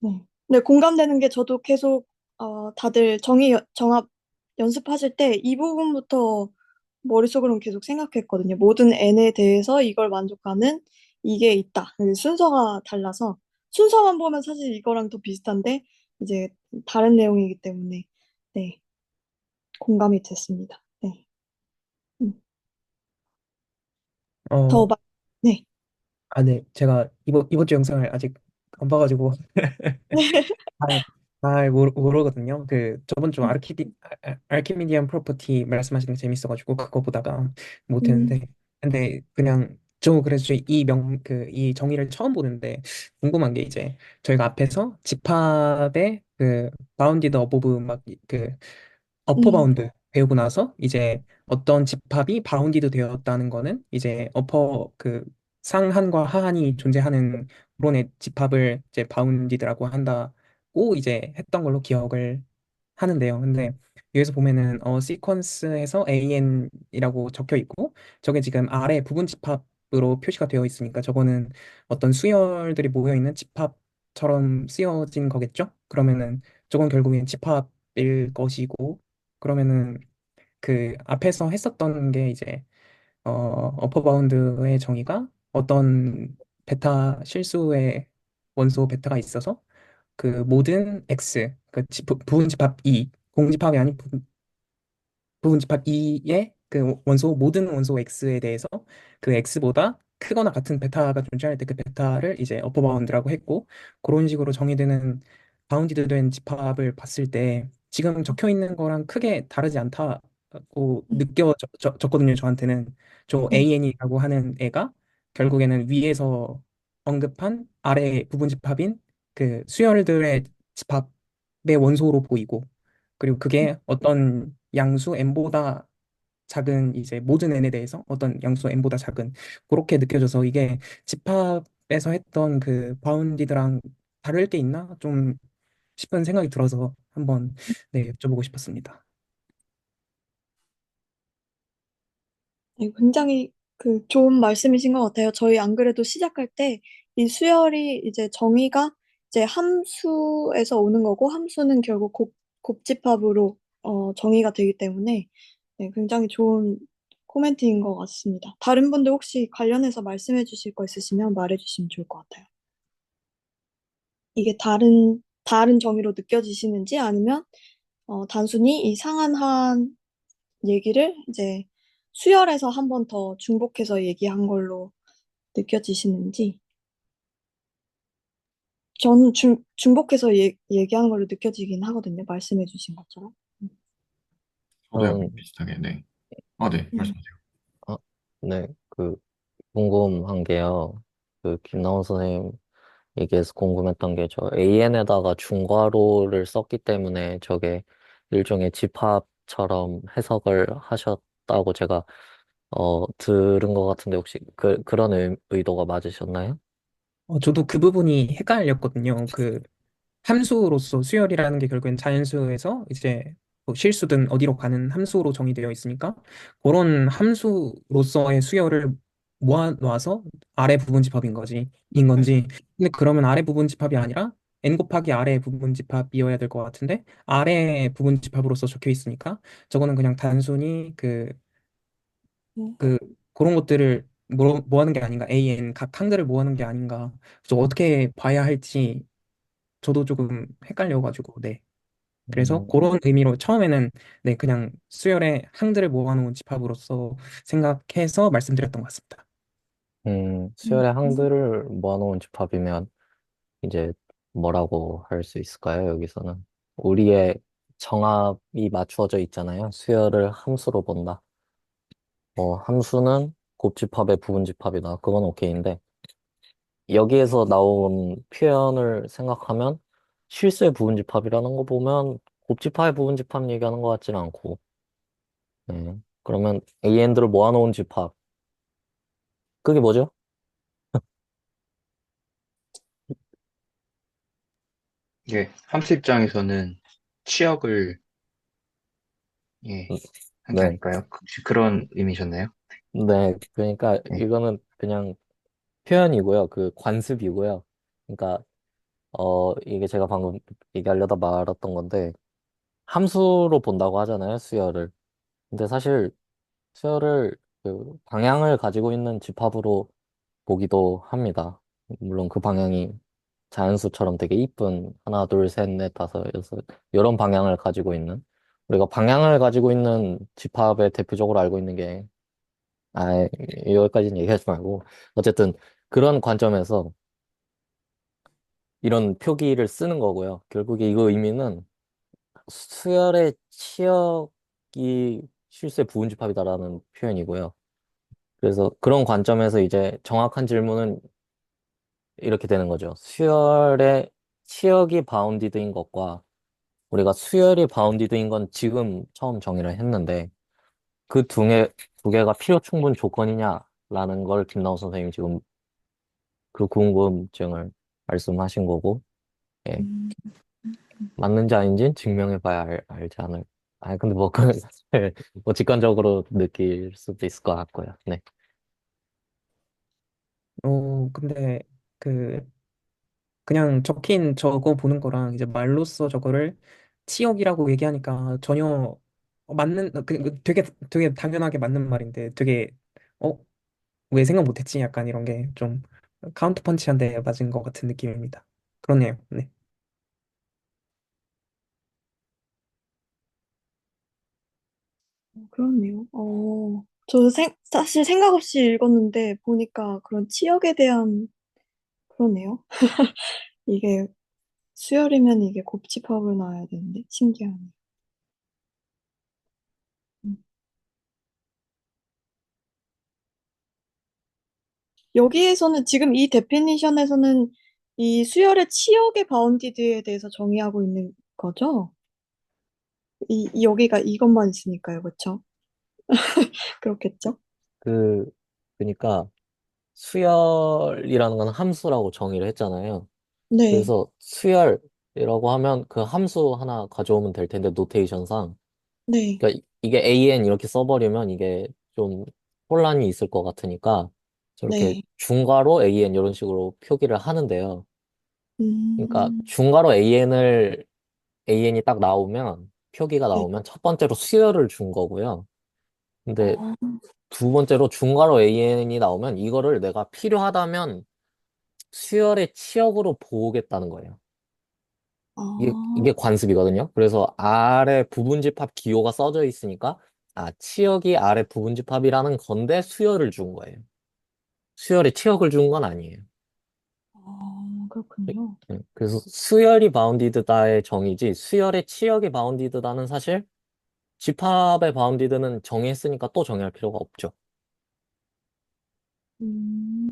네. 네, 공감되는 게 저도 계속, 다들 정합 연습하실 때 이 부분부터 머릿속으로는 계속 생각했거든요. 모든 n에 대해서 이걸 만족하는 이게 있다. 그 순서가 달라서 순서만 보면 사실 이거랑 더 비슷한데 이제 다른 내용이기 때문에 네, 공감이 됐습니다. 네. 음, 더 어, 말, 네. 네. 제가 이번 주 영상을 아직 안 봐가지고 잘, 잘 모르거든요. 그 저번 주 아르키미디안 프로퍼티 말씀하시는 게 재밌어가지고 그거 보다가 음, 못했는데 근데 그냥 저 그래서 이 정의를 처음 보는데 궁금한 게 이제 저희가 앞에서 집합의 그 바운디드 어보브 막그 어퍼 음, 바운드 배우고 나서 이제 어떤 집합이 바운디드 되었다는 거는 이제 어퍼 그 상한과 하한이 존재하는 론의 집합을 이제 바운디드라고 한다고 이제 했던 걸로 기억을 하는데요. 근데 여기서 보면은 시퀀스에서 AN이라고 적혀 있고 저게 지금 아래 부분 집합으로 표시가 되어 있으니까 저거는 어떤 수열들이 모여 있는 집합처럼 쓰여진 거겠죠? 그러면은 저건 결국엔 집합일 것이고 그러면은 그 앞에서 했었던 게 이제 어퍼 바운드의 정의가 어떤 베타 실수의 원소 베타가 있어서 그 모든 x 부분집합 2 공집합이 아닌 부분집합 2의 그 원소 모든 원소 x에 대해서 그 x보다 크거나 같은 베타가 존재할 때 그 베타를 이제 어퍼 바운드라고 했고, 그런 식으로 정의되는 바운디드 된 집합을 봤을 때 지금 적혀 있는 거랑 크게 다르지 않다고 느껴졌거든요. 저한테는 저 네. AN이라고 하는 애가 결국에는 위에서 언급한 아래 부분 집합인 그 수열들의 집합의 원소로 보이고, 그리고 그게 어떤 양수 n보다 작은 이제 모든 n에 대해서 어떤 양수 n보다 작은, 그렇게 느껴져서 이게 집합에서 했던 그 바운디드랑 다를 게 있나 좀 싶은 생각이 들어서 한번 네, 여쭤보고 싶었습니다. 네, 굉장히 그 좋은 말씀이신 것 같아요. 저희 안 그래도 시작할 때 이 수열이 이제 정의가 이제 함수에서 오는 거고 함수는 결국 곱집합으로 정의가 되기 때문에 네, 굉장히 좋은 코멘트인 것 같습니다. 다른 분들 혹시 관련해서 말씀해 주실 거 있으시면 말해 주시면 좋을 것 같아요. 이게 다른 정의로 느껴지시는지 아니면 단순히 이 상한한 얘기를 이제 수열해서 한 번 더 중복해서 얘기한 걸로 느껴지시는지. 저는 중복해서 얘기하는 걸로 느껴지긴 하거든요. 말씀해 주신 것처럼. 저도 저는 약간 비슷하게, 네. 아, 네, 음. 말씀하세요. 아, 네, 그 궁금한 게요. 그 김나원 선생님 얘기해서 궁금했던 게 저 AN에다가 중괄호를 썼기 때문에 저게 일종의 집합처럼 해석을 하셨다고 제가 들은 것 같은데 혹시 그런 의도가 맞으셨나요? 저도 그 부분이 헷갈렸거든요. 그 함수로서 수열이라는 게 결국엔 자연수에서 이제 뭐 실수든 어디로 가는 함수로 정의되어 있으니까 그런 함수로서의 수열을 모아놔서 아래 부분 집합인 거지 인 건지. 근데 그러면 아래 부분 집합이 아니라 n 곱하기 아래 부분 집합이어야 될 것 같은데 아래 부분 집합으로서 적혀 있으니까 저거는 그냥 단순히 음. 그 그런 것들을 모아는 게 아닌가, an 각 항들을 모아는 게 아닌가. 그래서 어떻게 봐야 할지 저도 조금 헷갈려가지고, 네. 그래서 음, 그런 의미로 처음에는 네, 그냥 수열의 항들을 모아놓은 집합으로서 생각해서 말씀드렸던 것 같습니다. 수열의 음. 항들을 모아놓은 집합이면 이제 뭐라고 할 수 있을까요? 여기서는 우리의 정합이 맞추어져 있잖아요. 수열을 함수로 본다. 함수는 곱집합의 부분집합이다. 그건 오케이인데 여기에서 나온 표현을 생각하면 실수의 부분집합이라는 거 보면 곱집합의 부분집합 얘기하는 것 같지는 않고, 네. 그러면 AN들을 모아놓은 집합, 그게 뭐죠? 예, 함수 입장에서는 치역을 예, 한 게 네, 아닐까요? 혹시 그런 의미셨나요? 네. 그러니까 네. 이거는 그냥 표현이고요. 그 관습이고요. 그러니까 이게 제가 방금 얘기하려다 말았던 건데 함수로 본다고 하잖아요, 수열을. 근데 사실 수열을 그 방향을 가지고 있는 집합으로 보기도 합니다. 물론 그 방향이 자연수처럼 되게 이쁜 하나, 둘, 셋, 넷, 다섯, 여섯 이런 방향을 가지고 있는, 우리가 방향을 가지고 있는 집합에 대표적으로 알고 있는 게 여기까지는 얘기하지 말고 어쨌든 그런 관점에서 이런 표기를 쓰는 거고요. 결국에 이거 의미는 수열의 치역이 실수의 부분집합이다라는 표현이고요. 그래서 그런 관점에서 이제 정확한 질문은 이렇게 되는 거죠. 수열의 치역이 바운디드인 것과 우리가 수열이 바운디드인 건 지금 처음 정의를 했는데 그 두 개가 필요 충분 조건이냐라는 걸 김나우 선생님이 지금 그 궁금증을 말씀하신 거고, 예. 음. 맞는지 아닌지는 증명해봐야 알지 않을. 근데 뭐, 예, 뭐 직관적으로 느낄 수도 있을 것 같고요. 네. 근데 그 그냥 적힌 저거 보는 거랑 이제 말로써 저거를 치역이라고 얘기하니까 전혀 맞는 되게 당연하게 맞는 말인데 되게 어, 왜 생각 못했지? 약간 이런 게 좀 카운터 펀치한테 맞은 것 같은 느낌입니다. 그렇네요. 네. 그렇네요. 저는 사실 생각 없이 읽었는데 보니까 그런 치역에 대한 그러네요. 이게 수열이면 이게 곱집합을 나와야 되는데 신기하네. 음. 여기에서는 지금 이 데피니션에서는 이 수열의 치역의 바운디드에 대해서 정의하고 있는 거죠? 여기가 이것만 있으니까요, 그렇죠? 그렇겠죠? 그, 그러니까 수열이라는 건 함수라고 정의를 했잖아요. 네, 그래서 수열이라고 하면 그 함수 하나 가져오면 될 텐데, 노테이션상. 네, 그러니까 이게 AN 이렇게 써버리면 이게 좀 혼란이 있을 것 같으니까 저렇게 네. 중괄호 AN 이런 식으로 표기를 하는데요. 그러니까 음, 중괄호 AN이 딱 나오면 표기가 네. 나오면 첫 번째로 수열을 준 거고요. 근데 어, 두 번째로 중괄호 AN이 나오면 이거를 내가 필요하다면 수열의 치역으로 보겠다는 거예요. 이게 아, 관습이거든요. 그래서 아래 부분집합 기호가 써져 있으니까 치역이 아래 부분집합이라는 건데 수열을 준 거예요. 수열에 치역을 준 건 아니에요. 그렇군요. 그래서 수열이 바운디드다의 정의지 수열의 치역이 바운디드다는 사실 집합의 바운디드는 정의했으니까 또 정의할 필요가 없죠. 음,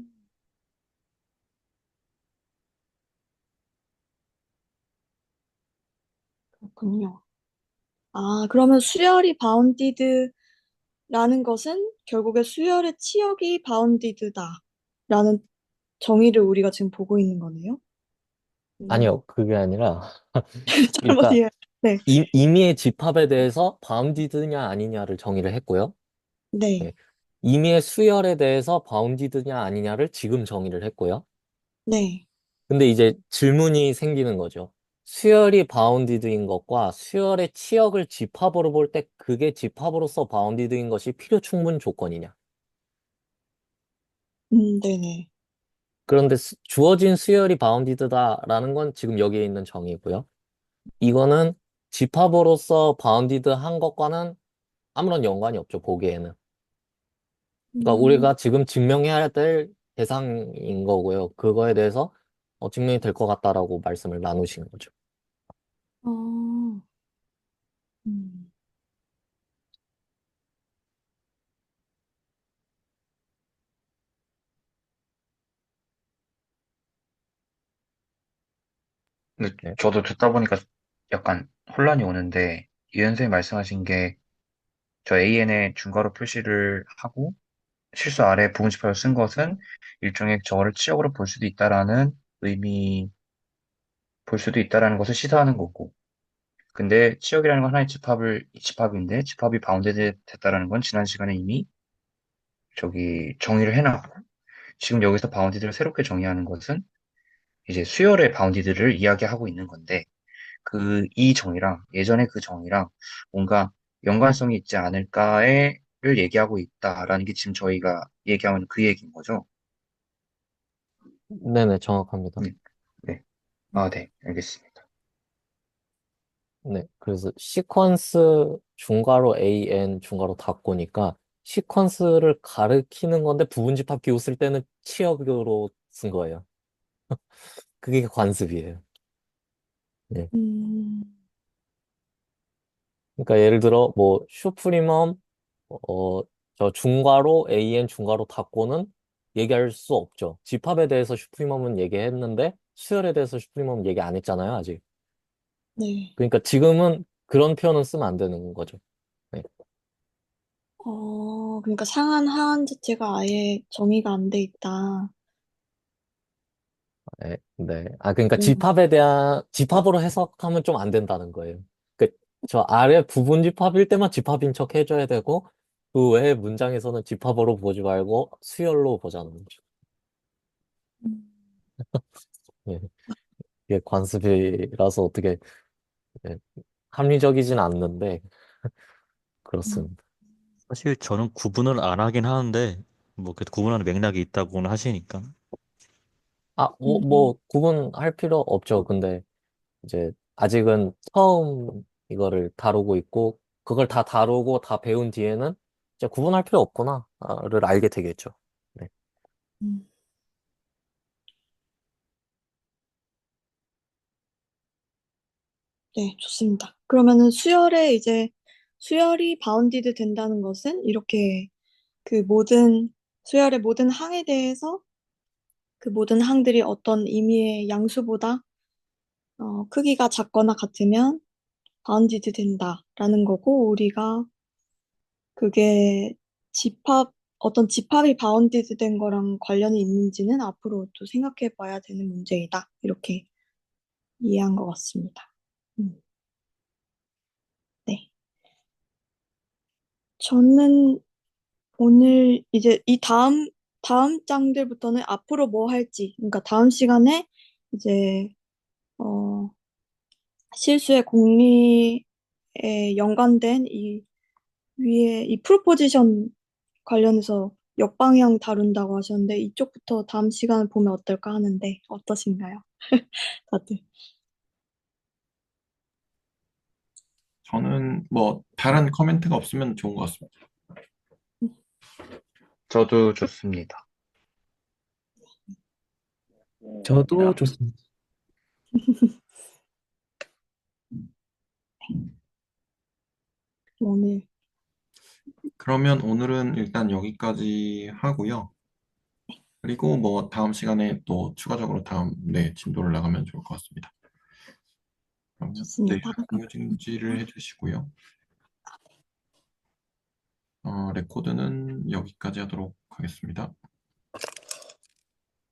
그렇군요. 그러면 수열이 바운디드라는 것은 결국에 수열의 치역이 바운디드다라는 정의를 우리가 지금 보고 있는 거네요. 음, 아니요, 그게 아니라 잘못 그러니까 이해. 네, 임의의 집합에 대해서 바운디드냐 아니냐를 정의를 했고요. 네, 네. 임의의 수열에 대해서 바운디드냐 아니냐를 지금 정의를 했고요. 네. 근데 이제 질문이 생기는 거죠. 수열이 바운디드인 것과 수열의 치역을 집합으로 볼 때 그게 집합으로서 바운디드인 것이 필요 충분 조건이냐. 네네. 그런데 주어진 수열이 바운디드다라는 건 지금 여기에 있는 정의고요. 이거는 집합으로서 바운디드 한 것과는 아무런 연관이 없죠, 보기에는. 그러니까 음, 우리가 지금 증명해야 될 대상인 거고요. 그거에 대해서 증명이 될 것 같다라고 말씀을 나누시는 거죠. 어, 음, 근데 네. 저도 듣다 보니까 약간 혼란이 오는데, 이현 선생님 말씀하신 게, 저 AN의 중괄호 표시를 하고, 실수 아래 부분집합을 쓴 것은 일종의 저거를 치역으로 볼 수도 있다라는 것을 시사하는 거고, 근데 치역이라는 건 하나의 집합인데, 집합이 바운드드 됐다라는 건 지난 시간에 이미 저기 정의를 해놨고, 지금 여기서 바운디드를 새롭게 정의하는 것은 이제 수열의 바운디드를 이야기하고 있는 건데, 이 정의랑 예전의 그 정의랑 뭔가 연관성이 있지 않을까를 얘기하고 있다라는 게 지금 저희가 얘기하는 그 얘기인 거죠. 네네, 정확합니다. 네. 네. 네. 알겠습니다. 네. 그래서 시퀀스 중괄호 AN 중괄호 닫고니까 시퀀스를 가리키는 건데 부분집합 기호 쓸 때는 치역으로 쓴 거예요. 그게 관습이에요. 네. 음, 그러니까 예를 들어 뭐 슈프리멈 어, 저 중괄호 AN 중괄호 닫고는 얘기할 수 없죠. 집합에 대해서 슈프리멈은 얘기했는데 수열에 대해서 슈프리멈은 얘기 안 했잖아요, 아직. 네. 그러니까 지금은 그런 표현은 쓰면 안 되는 거죠. 네. 그러니까 상한 하한 자체가 아예 정의가 안 돼 있다. 네. 네. 그러니까 음, 집합으로 해석하면 좀 안 된다는 거예요. 그, 저 아래 부분 집합일 때만 집합인 척 해줘야 되고, 그 외의 문장에서는 집합으로 보지 말고 수열로 보자는 거죠. 음, 예. 이게 관습이라서 어떻게, 예, 합리적이진 않는데, 음, 그렇습니다. 사실 저는 구분을 안 하긴 하는데 뭐 그 구분하는 맥락이 있다고는 하시니까. 음, 뭐 구분할 필요 없죠. 근데 이제 아직은 처음 이거를 다루고 있고 그걸 다 다루고 다 배운 뒤에는 이제 구분할 필요 없구나를 알게 되겠죠. 네. 음. 네, 좋습니다. 그러면은 수열이 바운디드 된다는 것은 이렇게 그 수열의 모든 항에 대해서 그 모든 항들이 어떤 의미의 양수보다 크기가 작거나 같으면 바운디드 된다라는 거고, 우리가 그게 어떤 집합이 바운디드 된 거랑 관련이 있는지는 앞으로 또 생각해 봐야 되는 문제이다. 이렇게 이해한 것 같습니다. 음, 네. 저는 오늘 이제 다음 장들부터는 앞으로 뭐 할지, 그러니까 다음 시간에 이제, 어, 실수의 공리에 연관된 이 프로포지션 관련해서 역방향 다룬다고 하셨는데, 이쪽부터 다음 시간을 보면 어떨까 하는데, 어떠신가요? 다들. 저는 뭐 다른 커멘트가 없으면 좋은 것 같습니다. 저도 좋습니다. 저도 좋습니다. 오늘, 그러면 오늘은 일단 여기까지 하고요. 그리고 뭐 다음 시간에 또 추가적으로 다음 진도를 나가면 좋을 것 같습니다. 그러면 좋습니다. 공유 중지를 해주시고요. 레코드는 여기까지 하도록 하겠습니다.